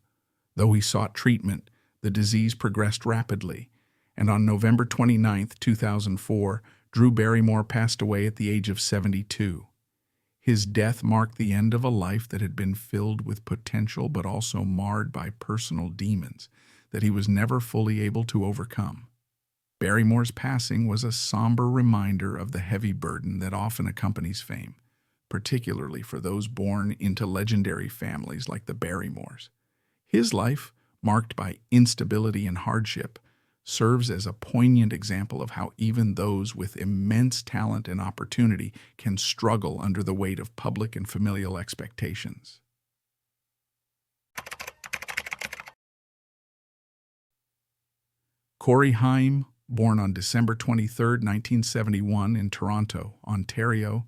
Though he sought treatment, the disease progressed rapidly, and on November 29, 2004, Drew Barrymore passed away at the age of 72. His death marked the end of a life that had been filled with potential but also marred by personal demons that he was never fully able to overcome. Barrymore's passing was a somber reminder of the heavy burden that often accompanies fame, particularly for those born into legendary families like the Barrymores. His life, marked by instability and hardship, serves as a poignant example of how even those with immense talent and opportunity can struggle under the weight of public and familial expectations. Corey Haim, born on December 23, 1971 in Toronto, Ontario,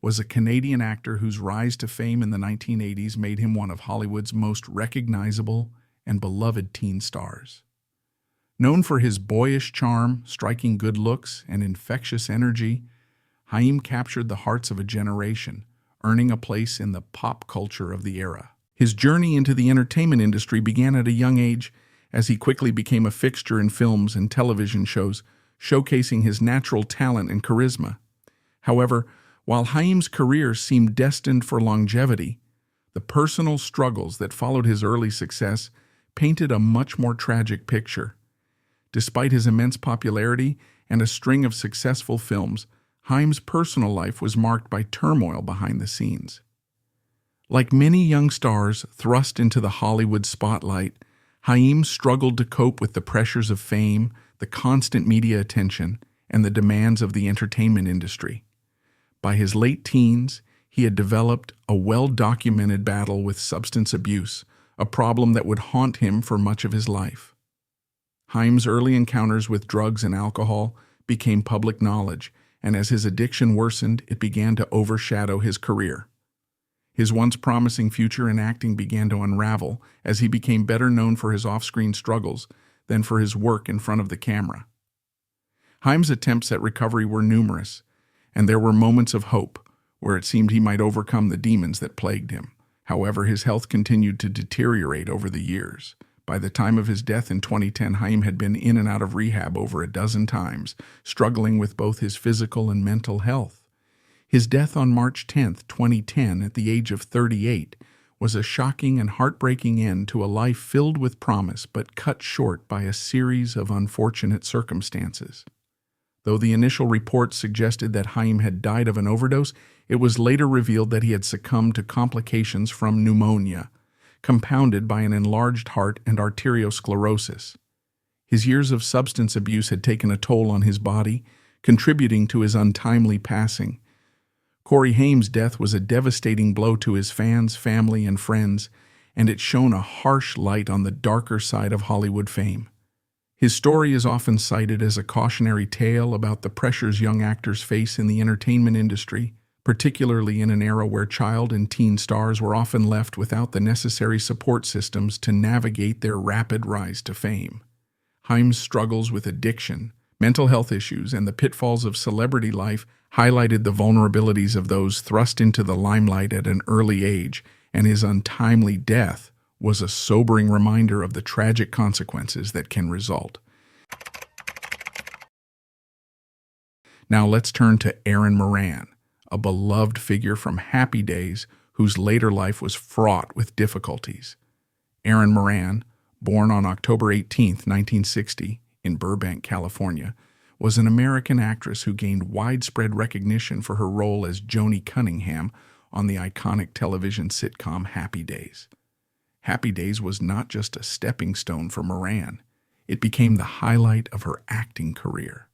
was a Canadian actor whose rise to fame in the 1980s made him one of Hollywood's most recognizable and beloved teen stars. Known for his boyish charm, striking good looks, and infectious energy, Haim captured the hearts of a generation, earning a place in the pop culture of the era. His journey into the entertainment industry began at a young age, as he quickly became a fixture in films and television shows, showcasing his natural talent and charisma. However, while Haim's career seemed destined for longevity, the personal struggles that followed his early success painted a much more tragic picture. Despite his immense popularity and a string of successful films, Haim's personal life was marked by turmoil behind the scenes. Like many young stars thrust into the Hollywood spotlight, Haim struggled to cope with the pressures of fame, the constant media attention, and the demands of the entertainment industry. By his late teens, he had developed a well-documented battle with substance abuse, a problem that would haunt him for much of his life. Haim's early encounters with drugs and alcohol became public knowledge, and as his addiction worsened, it began to overshadow his career. His once promising future in acting began to unravel as he became better known for his off-screen struggles than for his work in front of the camera. Haim's attempts at recovery were numerous, and there were moments of hope where it seemed he might overcome the demons that plagued him. However, his health continued to deteriorate over the years. By the time of his death in 2010, Haim had been in and out of rehab over a dozen times, struggling with both his physical and mental health. His death on March 10, 2010, at the age of 38, was a shocking and heartbreaking end to a life filled with promise but cut short by a series of unfortunate circumstances. Though the initial reports suggested that Haim had died of an overdose, it was later revealed that he had succumbed to complications from pneumonia, compounded by an enlarged heart and arteriosclerosis. His years of substance abuse had taken a toll on his body, contributing to his untimely passing. Corey Haim's death was a devastating blow to his fans, family, and friends, and it shone a harsh light on the darker side of Hollywood fame. His story is often cited as a cautionary tale about the pressures young actors face in the entertainment industry, particularly in an era where child and teen stars were often left without the necessary support systems to navigate their rapid rise to fame. Haim's struggles with addiction, mental health issues, and the pitfalls of celebrity life highlighted the vulnerabilities of those thrust into the limelight at an early age, and his untimely death was a sobering reminder of the tragic consequences that can result. Now let's turn to Erin Moran, a beloved figure from Happy Days whose later life was fraught with difficulties. Erin Moran, born on October 18, 1960, in Burbank, California, was an American actress who gained widespread recognition for her role as Joni Cunningham on the iconic television sitcom Happy Days. Happy Days was not just a stepping stone for Moran. It became the highlight of her acting career.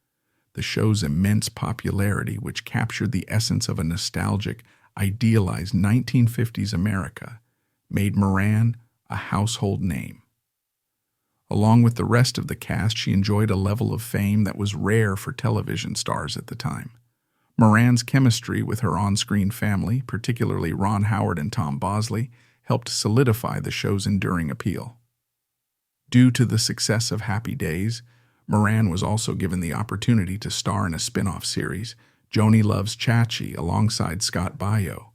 The show's immense popularity, which captured the essence of a nostalgic, idealized 1950s America, made Moran a household name. Along with the rest of the cast, she enjoyed a level of fame that was rare for television stars at the time. Moran's chemistry with her on-screen family, particularly Ron Howard and Tom Bosley, helped solidify the show's enduring appeal. Due to the success of Happy Days, Moran was also given the opportunity to star in a spin-off series, Joni Loves Chachi, alongside Scott Baio.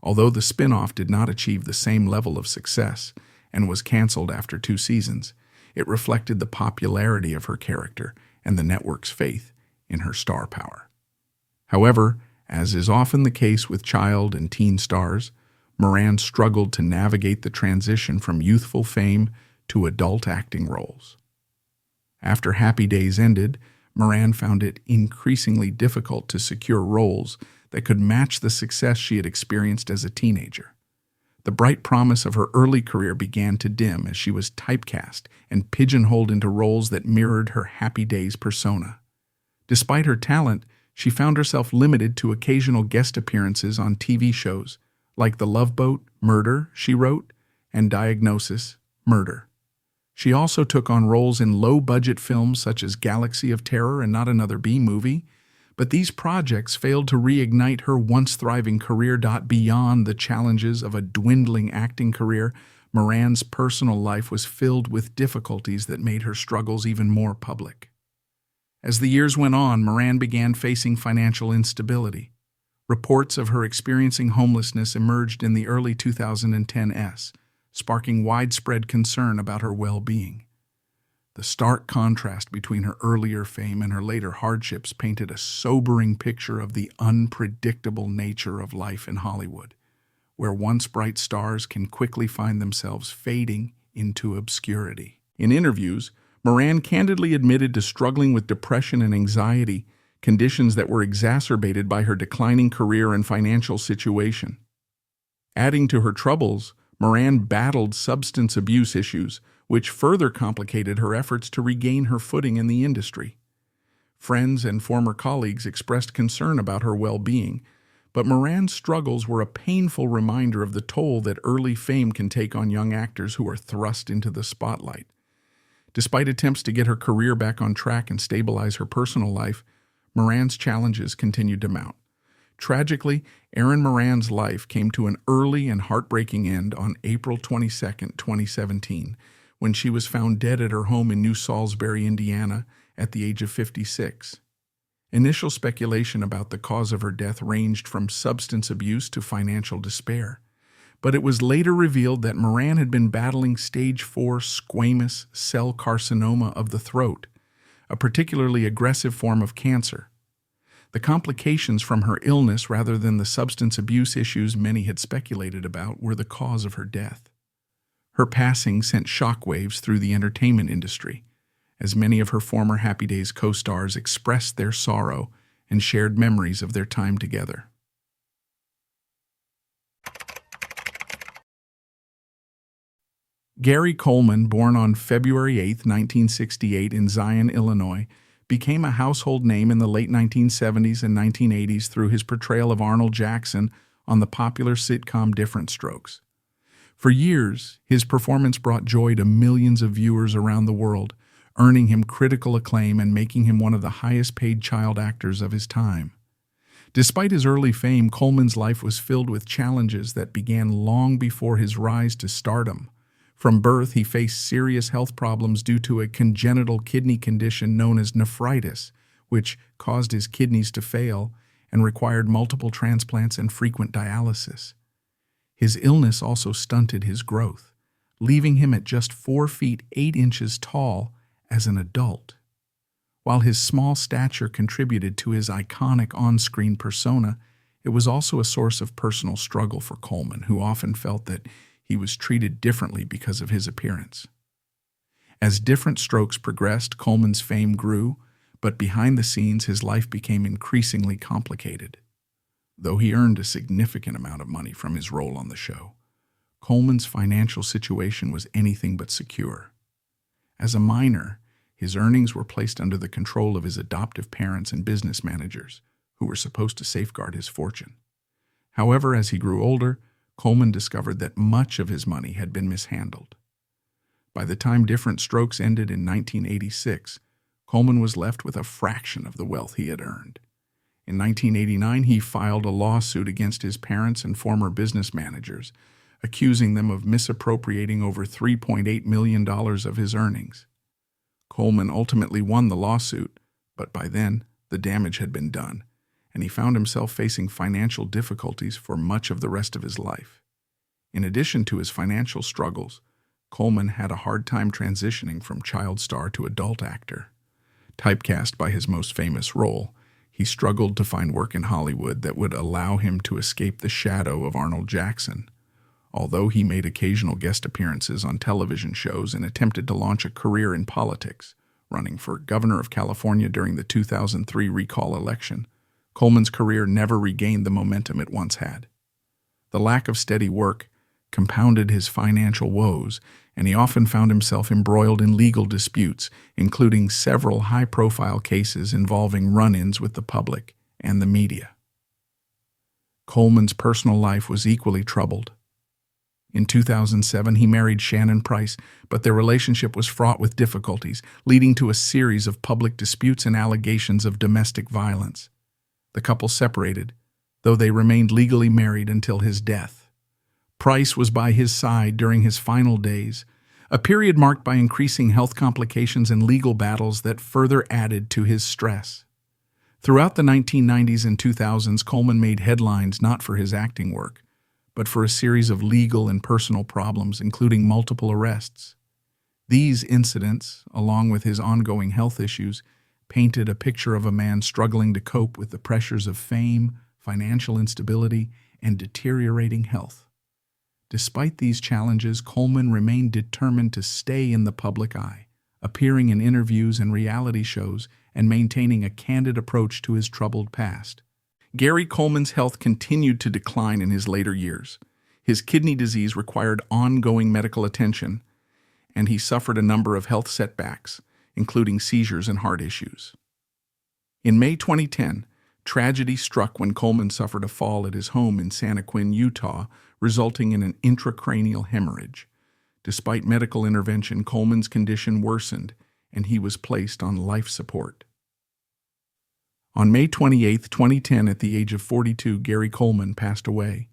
Although the spin-off did not achieve the same level of success and was canceled after 2 seasons, it reflected the popularity of her character and the network's faith in her star power. However, as is often the case with child and teen stars, Moran struggled to navigate the transition from youthful fame to adult acting roles. After Happy Days ended, Moran found it increasingly difficult to secure roles that could match the success she had experienced as a teenager. The bright promise of her early career began to dim as she was typecast and pigeonholed into roles that mirrored her Happy Days persona. Despite her talent, she found herself limited to occasional guest appearances on TV shows like The Love Boat, Murder, She Wrote, and Diagnosis, Murder. She also took on roles in low-budget films such as Galaxy of Terror and Not Another B Movie, but these projects failed to reignite her once-thriving career. Beyond the challenges of a dwindling acting career, Moran's personal life was filled with difficulties that made her struggles even more public. As the years went on, Moran began facing financial instability. Reports of her experiencing homelessness emerged in the early 2010s, sparking widespread concern about her well-being. The stark contrast between her earlier fame and her later hardships painted a sobering picture of the unpredictable nature of life in Hollywood, where once bright stars can quickly find themselves fading into obscurity. In interviews, Moran candidly admitted to struggling with depression and anxiety, conditions that were exacerbated by her declining career and financial situation. Adding to her troubles, Moran battled substance abuse issues, which further complicated her efforts to regain her footing in the industry. Friends and former colleagues expressed concern about her well-being, but Moran's struggles were a painful reminder of the toll that early fame can take on young actors who are thrust into the spotlight. Despite attempts to get her career back on track and stabilize her personal life, Moran's challenges continued to mount. Tragically, Erin Moran's life came to an early and heartbreaking end on April 22, 2017, when she was found dead at her home in New Salisbury, Indiana, at the age of 56. Initial speculation about the cause of her death ranged from substance abuse to financial despair, but it was later revealed that Moran had been battling stage 4 squamous cell carcinoma of the throat, a particularly aggressive form of cancer. The complications from her illness, rather than the substance abuse issues many had speculated about, were the cause of her death. Her passing sent shockwaves through the entertainment industry, as many of her former Happy Days co-stars expressed their sorrow and shared memories of their time together. Gary Coleman, born on February 8, 1968 in Zion, Illinois, became a household name in the late 1970s and 1980s through his portrayal of Arnold Jackson on the popular sitcom Diff'rent Strokes. For years, his performance brought joy to millions of viewers around the world, earning him critical acclaim and making him one of the highest-paid child actors of his time. Despite his early fame, Coleman's life was filled with challenges that began long before his rise to stardom. From birth, he faced serious health problems due to a congenital kidney condition known as nephritis, which caused his kidneys to fail and required multiple transplants and frequent dialysis. His illness also stunted his growth, leaving him at just 4 feet 8 inches tall as an adult. While his small stature contributed to his iconic on-screen persona, it was also a source of personal struggle for Coleman, who often felt that he was treated differently because of his appearance. As Diff'rent Strokes progressed, Coleman's fame grew, but behind the scenes his life became increasingly complicated. Though he earned a significant amount of money from his role on the show, Coleman's financial situation was anything but secure. As a minor, his earnings were placed under the control of his adoptive parents and business managers, who were supposed to safeguard his fortune. However, as he grew older, Coleman discovered that much of his money had been mishandled. By the time Different Strokes ended in 1986, Coleman was left with a fraction of the wealth he had earned. In 1989, he filed a lawsuit against his parents and former business managers, accusing them of misappropriating over $3.8 million of his earnings. Coleman ultimately won the lawsuit, but by then, the damage had been done, and he found himself facing financial difficulties for much of the rest of his life. In addition to his financial struggles, Coleman had a hard time transitioning from child star to adult actor. Typecast by his most famous role, he struggled to find work in Hollywood that would allow him to escape the shadow of Arnold Jackson. Although he made occasional guest appearances on television shows and attempted to launch a career in politics, running for governor of California during the 2003 recall election, Coleman's career never regained the momentum it once had. The lack of steady work compounded his financial woes, and he often found himself embroiled in legal disputes, including several high-profile cases involving run-ins with the public and the media. Coleman's personal life was equally troubled. In 2007, he married Shannon Price, but their relationship was fraught with difficulties, leading to a series of public disputes and allegations of domestic violence. The couple separated, though they remained legally married until his death. Price was by his side during his final days, a period marked by increasing health complications and legal battles that further added to his stress. Throughout the 1990s and 2000s, Coleman made headlines not for his acting work, but for a series of legal and personal problems, including multiple arrests. These incidents, along with his ongoing health issues, painted a picture of a man struggling to cope with the pressures of fame, financial instability, and deteriorating health. Despite these challenges, Coleman remained determined to stay in the public eye, appearing in interviews and reality shows and maintaining a candid approach to his troubled past. Gary Coleman's health continued to decline in his later years. His kidney disease required ongoing medical attention, and he suffered a number of health setbacks, including seizures and heart issues. In May 2010, tragedy struck when Coleman suffered a fall at his home in Santa Quin, Utah, resulting in an intracranial hemorrhage. Despite medical intervention, Coleman's condition worsened, and he was placed on life support. On May 28, 2010, at the age of 42, Gary Coleman passed away,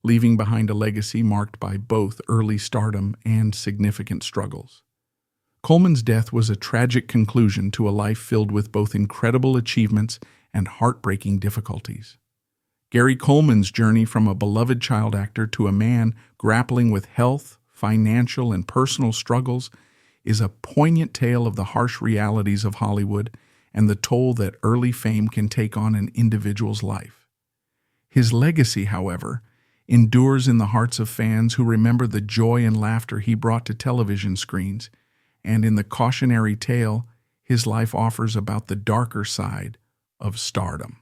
leaving behind a legacy marked by both early stardom and significant struggles. Coleman's death was a tragic conclusion to a life filled with both incredible achievements and heartbreaking difficulties. Gary Coleman's journey from a beloved child actor to a man grappling with health, financial, and personal struggles is a poignant tale of the harsh realities of Hollywood and the toll that early fame can take on an individual's life. His legacy, however, endures in the hearts of fans who remember the joy and laughter he brought to television screens, and in the cautionary tale his life offers about the darker side of stardom.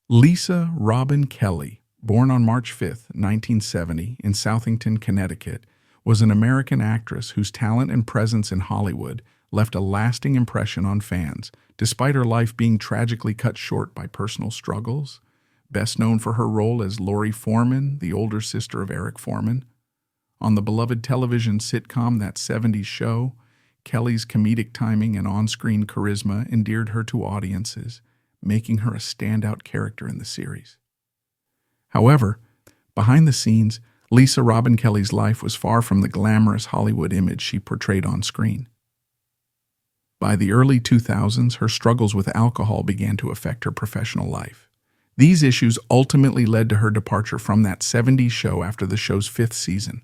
Lisa Robin Kelly, born on March 5, 1970, in Southington, Connecticut, was an American actress whose talent and presence in Hollywood left a lasting impression on fans, despite her life being tragically cut short by personal struggles. Best known for her role as Lori Foreman, the older sister of Eric Foreman. On the beloved television sitcom That 70s Show, Kelly's comedic timing and on-screen charisma endeared her to audiences, making her a standout character in the series. However, behind the scenes, Lisa Robin Kelly's life was far from the glamorous Hollywood image she portrayed on screen. By the early 2000s, her struggles with alcohol began to affect her professional life. These issues ultimately led to her departure from That 70s Show after the show's 5th season.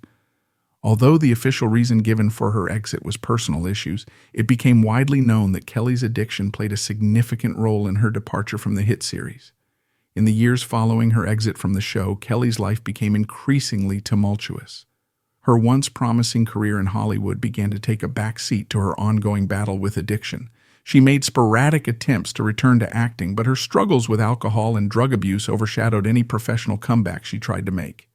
Although the official reason given for her exit was personal issues, it became widely known that Kelly's addiction played a significant role in her departure from the hit series. In the years following her exit from the show, Kelly's life became increasingly tumultuous. Her once promising career in Hollywood began to take a back seat to her ongoing battle with addiction. She made sporadic attempts to return to acting, but her struggles with alcohol and drug abuse overshadowed any professional comeback she tried to make.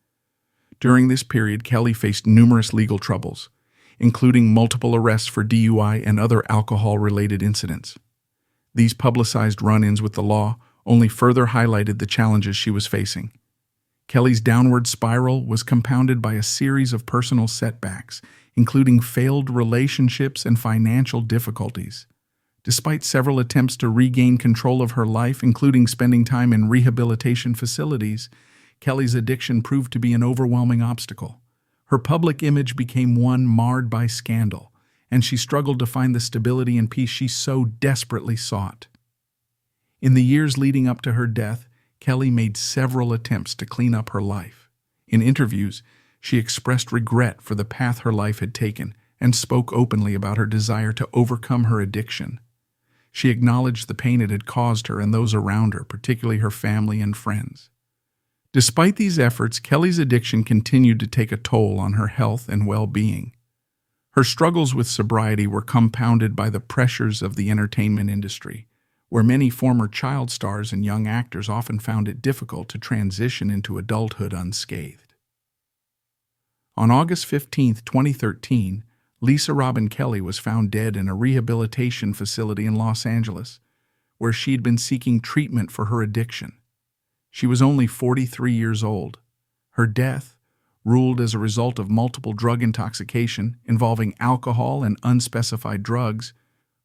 During this period, Kelly faced numerous legal troubles, including multiple arrests for DUI and other alcohol-related incidents. These publicized run-ins with the law only further highlighted the challenges she was facing. Kelly's downward spiral was compounded by a series of personal setbacks, including failed relationships and financial difficulties. Despite several attempts to regain control of her life, including spending time in rehabilitation facilities, Kelly's addiction proved to be an overwhelming obstacle. Her public image became one marred by scandal, and she struggled to find the stability and peace she so desperately sought. In the years leading up to her death, Kelly made several attempts to clean up her life. In interviews, she expressed regret for the path her life had taken and spoke openly about her desire to overcome her addiction. She acknowledged the pain it had caused her and those around her, particularly her family and friends. Despite these efforts, Kelly's addiction continued to take a toll on her health and well-being. Her struggles with sobriety were compounded by the pressures of the entertainment industry, where many former child stars and young actors often found it difficult to transition into adulthood unscathed. On August 15, 2013, Lisa Robin Kelly was found dead in a rehabilitation facility in Los Angeles, where she had been seeking treatment for her addiction. She was only 43 years old. Her death, ruled as a result of multiple drug intoxication involving alcohol and unspecified drugs,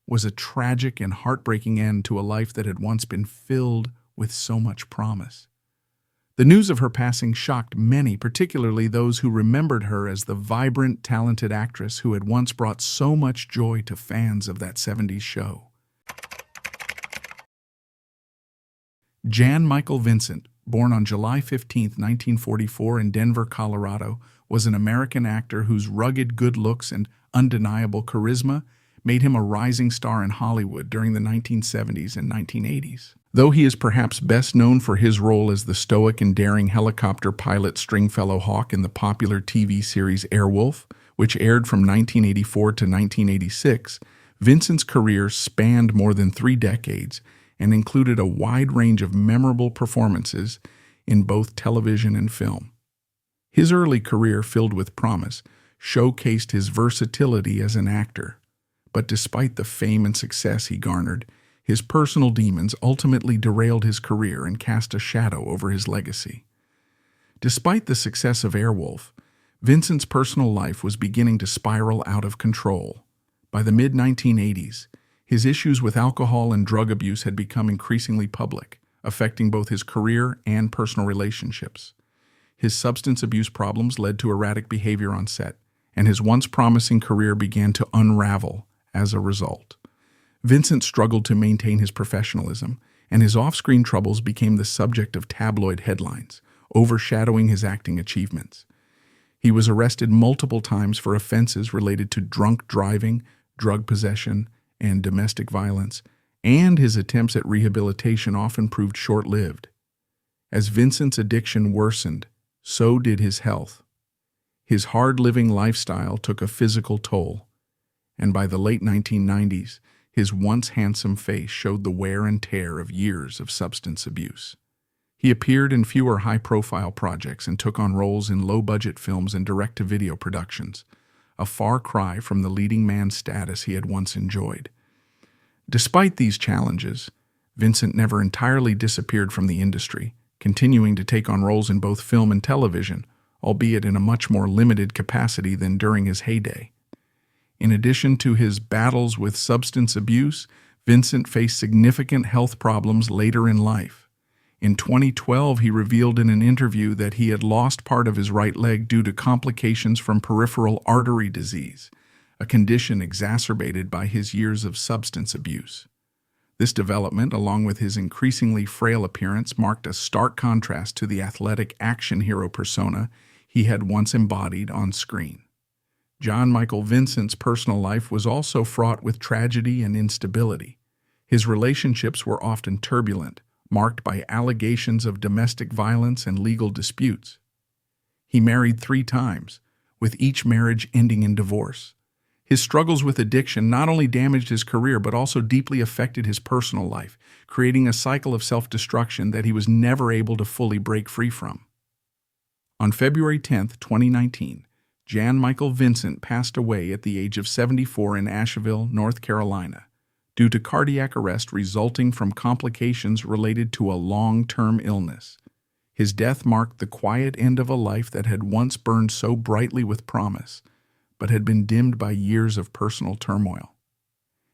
was a tragic and heartbreaking end to a life that had once been filled with so much promise. The news of her passing shocked many, particularly those who remembered her as the vibrant, talented actress who had once brought so much joy to fans of that 70s show. Jan Michael Vincent, born on July 15, 1944 in Denver, Colorado, was an American actor whose rugged good looks and undeniable charisma made him a rising star in Hollywood during the 1970s and 1980s. Though he is perhaps best known for his role as the stoic and daring helicopter pilot Stringfellow Hawk in the popular TV series Airwolf, which aired from 1984 to 1986, Vincent's career spanned more than 3 decades and included a wide range of memorable performances in both television and film. His early career, filled with promise, showcased his versatility as an actor. But despite the fame and success he garnered, his personal demons ultimately derailed his career and cast a shadow over his legacy. Despite the success of Airwolf, Vincent's personal life was beginning to spiral out of control. By the mid-1980s, his issues with alcohol and drug abuse had become increasingly public, affecting both his career and personal relationships. His substance abuse problems led to erratic behavior on set, and his once promising career began to unravel as a result. Vincent struggled to maintain his professionalism, and his off-screen troubles became the subject of tabloid headlines, overshadowing his acting achievements. He was arrested multiple times for offenses related to drunk driving, drug possession, and domestic violence, and his attempts at rehabilitation often proved short-lived. As Vincent's addiction worsened, so did his health. His hard-living lifestyle took a physical toll, and by the late 1990s, his once handsome face showed the wear and tear of years of substance abuse. He appeared in fewer high-profile projects and took on roles in low-budget films and direct-to-video productions, a far cry from the leading man status he had once enjoyed. Despite these challenges, Vincent never entirely disappeared from the industry, continuing to take on roles in both film and television, albeit in a much more limited capacity than during his heyday. In addition to his battles with substance abuse, Vincent faced significant health problems later in life. In 2012, he revealed in an interview that he had lost part of his right leg due to complications from peripheral artery disease, a condition exacerbated by his years of substance abuse. This development, along with his increasingly frail appearance, marked a stark contrast to the athletic action hero persona he had once embodied on screen. Jan Michael Vincent's personal life was also fraught with tragedy and instability. His relationships were often turbulent, marked by allegations of domestic violence and legal disputes. He married 3 times, with each marriage ending in divorce. His struggles with addiction not only damaged his career but also deeply affected his personal life, creating a cycle of self-destruction that he was never able to fully break free from. On February 10, 2019, Jan Michael Vincent passed away at the age of 74 in Asheville, North Carolina. due to cardiac arrest resulting from complications related to a long-term illness. His death marked the quiet end of a life that had once burned so brightly with promise, but had been dimmed by years of personal turmoil.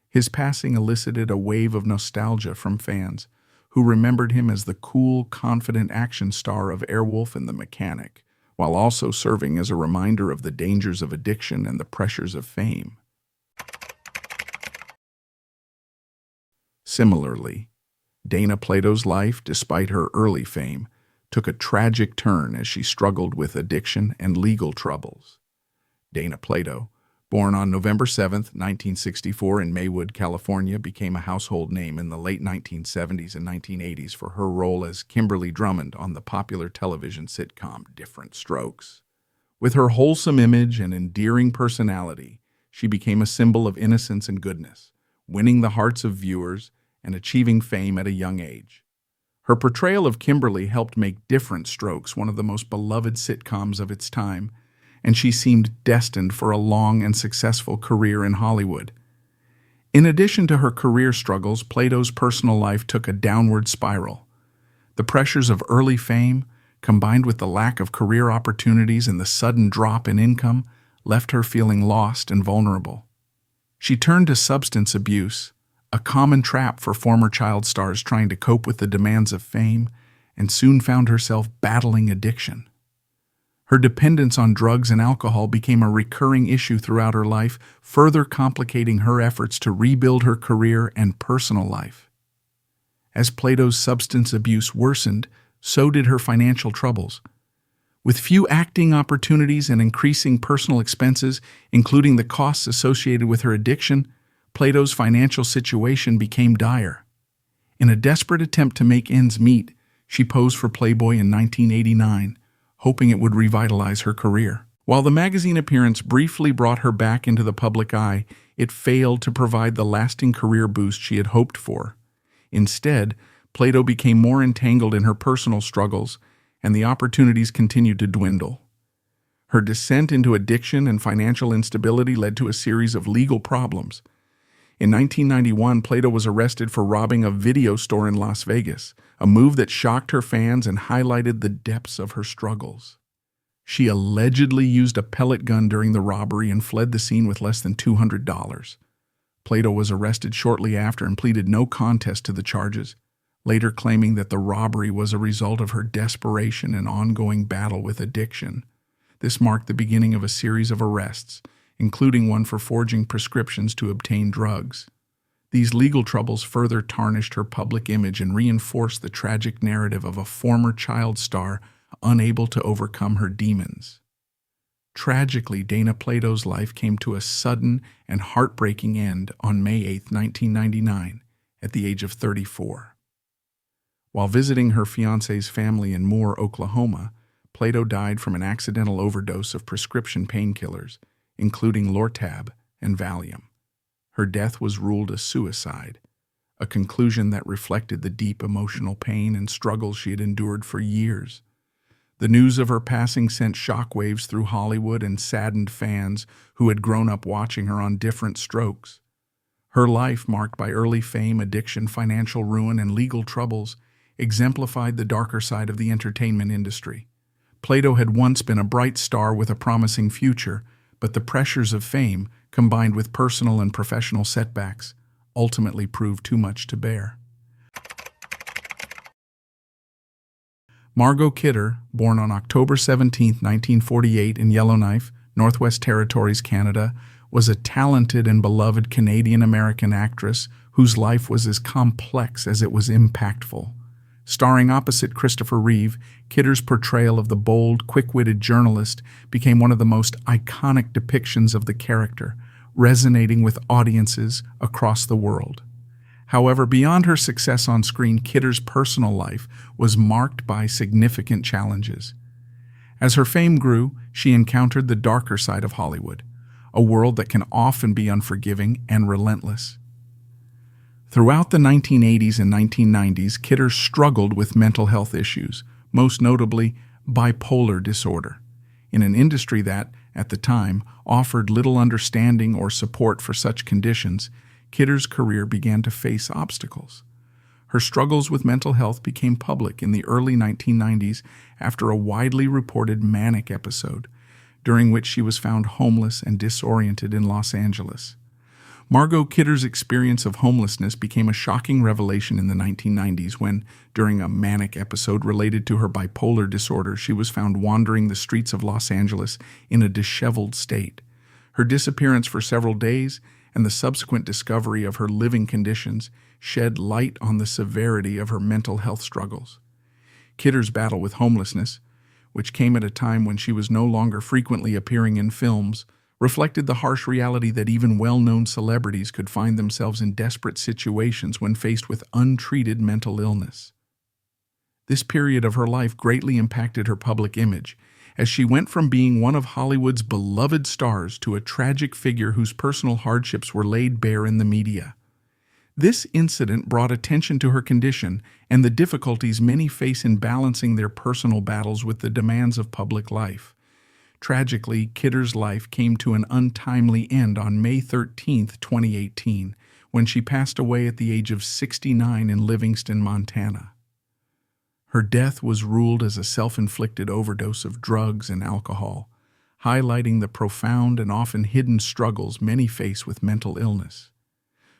His passing elicited a wave of nostalgia from fans, who remembered him as the cool, confident action star of Airwolf and the Mechanic, while also serving as a reminder of the dangers of addiction and the pressures of fame. Similarly, Dana Plato's life, despite her early fame, took a tragic turn as she struggled with addiction and legal troubles. Dana Plato, born on November 7, 1964 in Maywood, California, became a household name in the late 1970s and 1980s for her role as Kimberly Drummond on the popular television sitcom Different Strokes. With her wholesome image and endearing personality, she became a symbol of innocence and goodness, winning the hearts of viewers and achieving fame at a young age. Her portrayal of Kimberly helped make Different Strokes one of the most beloved sitcoms of its time, and she seemed destined for a long and successful career in Hollywood. In addition to her career struggles, Plato's personal life took a downward spiral. The pressures of early fame, combined with the lack of career opportunities and the sudden drop in income, left her feeling lost and vulnerable. She turned to substance abuse, a common trap for former child stars trying to cope with the demands of fame, and soon found herself battling addiction. Her dependence on drugs and alcohol became a recurring issue throughout her life, further complicating her efforts to rebuild her career and personal life. As Plato's substance abuse worsened, so did her financial troubles. With few acting opportunities and increasing personal expenses, including the costs associated with her addiction, Plato's financial situation became dire. In a desperate attempt to make ends meet, she posed for Playboy in 1989, hoping it would revitalize her career. While the magazine appearance briefly brought her back into the public eye, it failed to provide the lasting career boost she had hoped for. Instead, Plato became more entangled in her personal struggles, and the opportunities continued to dwindle. Her descent into addiction and financial instability led to a series of legal problems. In 1991, Plato was arrested for robbing a video store in Las Vegas, a move that shocked her fans and highlighted the depths of her struggles. She allegedly used a pellet gun during the robbery and fled the scene with less than $200. Plato was arrested shortly after and pleaded no contest to the charges, later claiming that the robbery was a result of her desperation and ongoing battle with addiction. This marked the beginning of a series of arrests, including one for forging prescriptions to obtain drugs. These legal troubles further tarnished her public image and reinforced the tragic narrative of a former child star unable to overcome her demons. Tragically, Dana Plato's life came to a sudden and heartbreaking end on May 8, 1999, at the age of 34. While visiting her fiancé's family in Moore, Oklahoma, Plato died from an accidental overdose of prescription painkillers, including Lortab and Valium. Her death was ruled a suicide, a conclusion that reflected the deep emotional pain and struggles she had endured for years. The news of her passing sent shockwaves through Hollywood and saddened fans who had grown up watching her on Different Strokes. Her life, marked by early fame, addiction, financial ruin, and legal troubles, exemplified the darker side of the entertainment industry. Plato had once been a bright star with a promising future, but the pressures of fame, combined with personal and professional setbacks, ultimately proved too much to bear. Margot Kidder, born on October 17, 1948 in Yellowknife, Northwest Territories, Canada, was a talented and beloved Canadian-American actress whose life was as complex as it was impactful. Starring opposite Christopher Reeve, Kidder's portrayal of the bold, quick-witted journalist became one of the most iconic depictions of the character, resonating with audiences across the world. However, beyond her success on screen, Kidder's personal life was marked by significant challenges. As her fame grew, she encountered the darker side of Hollywood, a world that can often be unforgiving and relentless. Throughout the 1980s and 1990s, Kidder struggled with mental health issues, most notably bipolar disorder, in an industry that, at the time, offered little understanding or support for such conditions. Kidder's career began to face obstacles. Her struggles with mental health became public in the early 1990s after a widely reported manic episode, during which she was found homeless and disoriented in Los Angeles. Margot Kidder's experience of homelessness became a shocking revelation in the 1990s when, during a manic episode related to her bipolar disorder, she was found wandering the streets of Los Angeles in a disheveled state. Her disappearance for several days and the subsequent discovery of her living conditions shed light on the severity of her mental health struggles. Kidder's battle with homelessness, which came at a time when she was no longer frequently appearing in films, reflected the harsh reality that even well-known celebrities could find themselves in desperate situations when faced with untreated mental illness. This period of her life greatly impacted her public image, as she went from being one of Hollywood's beloved stars to a tragic figure whose personal hardships were laid bare in the media. This incident brought attention to her condition and the difficulties many face in balancing their personal battles with the demands of public life. Tragically, Kidder's life came to an untimely end on May 13, 2018, when she passed away at the age of 69 in Livingston, Montana. Her death was ruled as a self-inflicted overdose of drugs and alcohol, highlighting the profound and often hidden struggles many face with mental illness.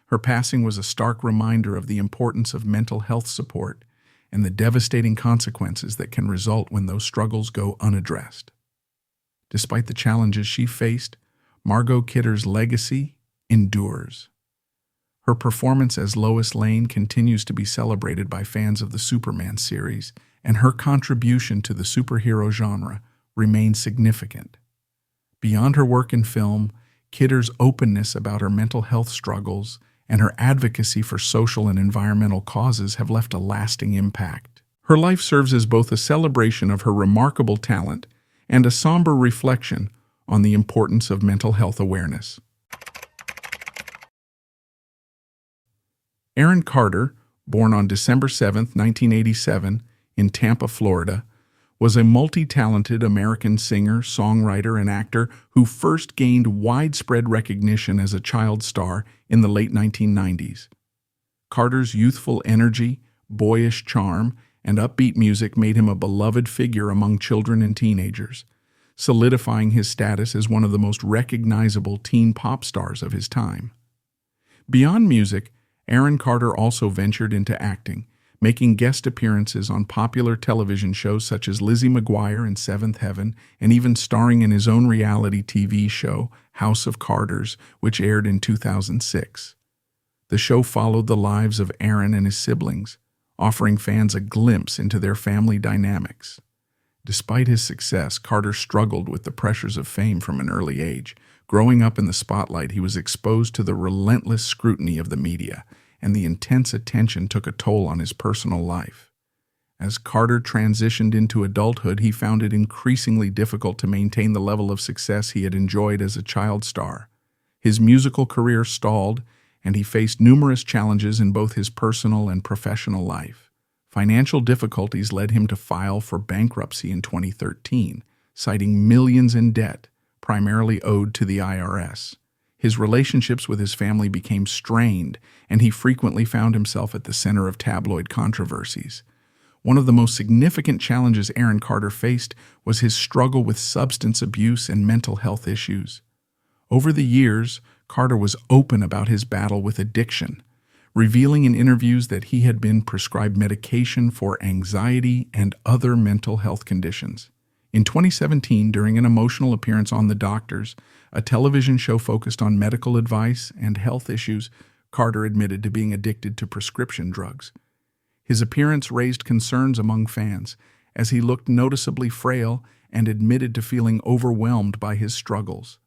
Her passing was a stark reminder of the importance of mental health support and the devastating consequences that can result when those struggles go unaddressed. Despite the challenges she faced, Margot Kidder's legacy endures. Her performance as Lois Lane continues to be celebrated by fans of the Superman series, and her contribution to the superhero genre remains significant. Beyond her work in film, Kidder's openness about her mental health struggles and her advocacy for social and environmental causes have left a lasting impact. Her life serves as both a celebration of her remarkable talent and a somber reflection on the importance of mental health awareness. Aaron Carter, born on December 7, 1987, in Tampa, Florida, was a multi-talented American singer, songwriter, and actor who first gained widespread recognition as a child star in the late 1990s. Carter's youthful energy, boyish charm, and upbeat music made him a beloved figure among children and teenagers, solidifying his status as one of the most recognizable teen pop stars of his time. Beyond music, Aaron Carter also ventured into acting, making guest appearances on popular television shows such as Lizzie McGuire and Seventh Heaven, and even starring in his own reality TV show, House of Carters, which aired in 2006. The show followed the lives of Aaron and his siblings, offering fans a glimpse into their family dynamics. Despite his success, Carter struggled with the pressures of fame from an early age. Growing up in the spotlight, he was exposed to the relentless scrutiny of the media, and the intense attention took a toll on his personal life. As Carter transitioned into adulthood, he found it increasingly difficult to maintain the level of success he had enjoyed as a child star. His musical career stalled, and he faced numerous challenges in both his personal and professional life. Financial difficulties led him to file for bankruptcy in 2013, citing millions in debt, primarily owed to the IRS. His relationships with his family became strained, and he frequently found himself at the center of tabloid controversies. One of the most significant challenges Aaron Carter faced was his struggle with substance abuse and mental health issues. Over the years, Carter was open about his battle with addiction, revealing in interviews that he had been prescribed medication for anxiety and other mental health conditions. In 2017, during an emotional appearance on The Doctors, a television show focused on medical advice and health issues, Carter admitted to being addicted to prescription drugs. His appearance raised concerns among fans, as he looked noticeably frail and admitted to feeling overwhelmed by his struggles.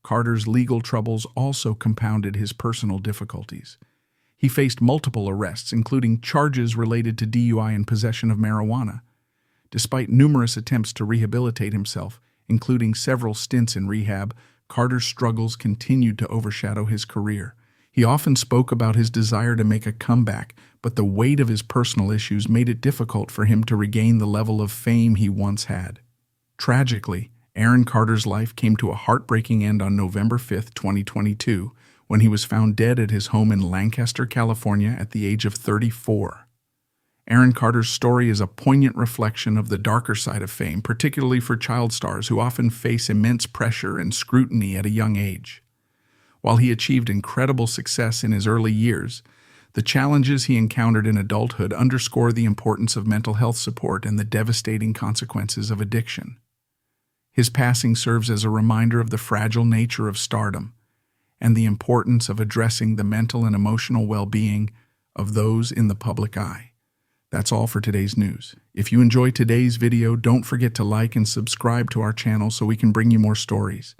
Carter's legal troubles also compounded his personal difficulties. He faced multiple arrests, including charges related to DUI and possession of marijuana. Despite numerous attempts to rehabilitate himself, including several stints in rehab, Carter's struggles continued to overshadow his career. He often spoke about his desire to make a comeback, but the weight of his personal issues made it difficult for him to regain the level of fame he once had. Tragically, Aaron Carter's life came to a heartbreaking end on November 5, 2022, when he was found dead at his home in Lancaster, California at the age of 34. Aaron Carter's story is a poignant reflection of the darker side of fame, particularly for child stars who often face immense pressure and scrutiny at a young age. While he achieved incredible success in his early years, the challenges he encountered in adulthood underscore the importance of mental health support and the devastating consequences of addiction. His passing serves as a reminder of the fragile nature of stardom and the importance of addressing the mental and emotional well-being of those in the public eye. That's all for today's news. If you enjoyed today's video, don't forget to like and subscribe to our channel so we can bring you more stories.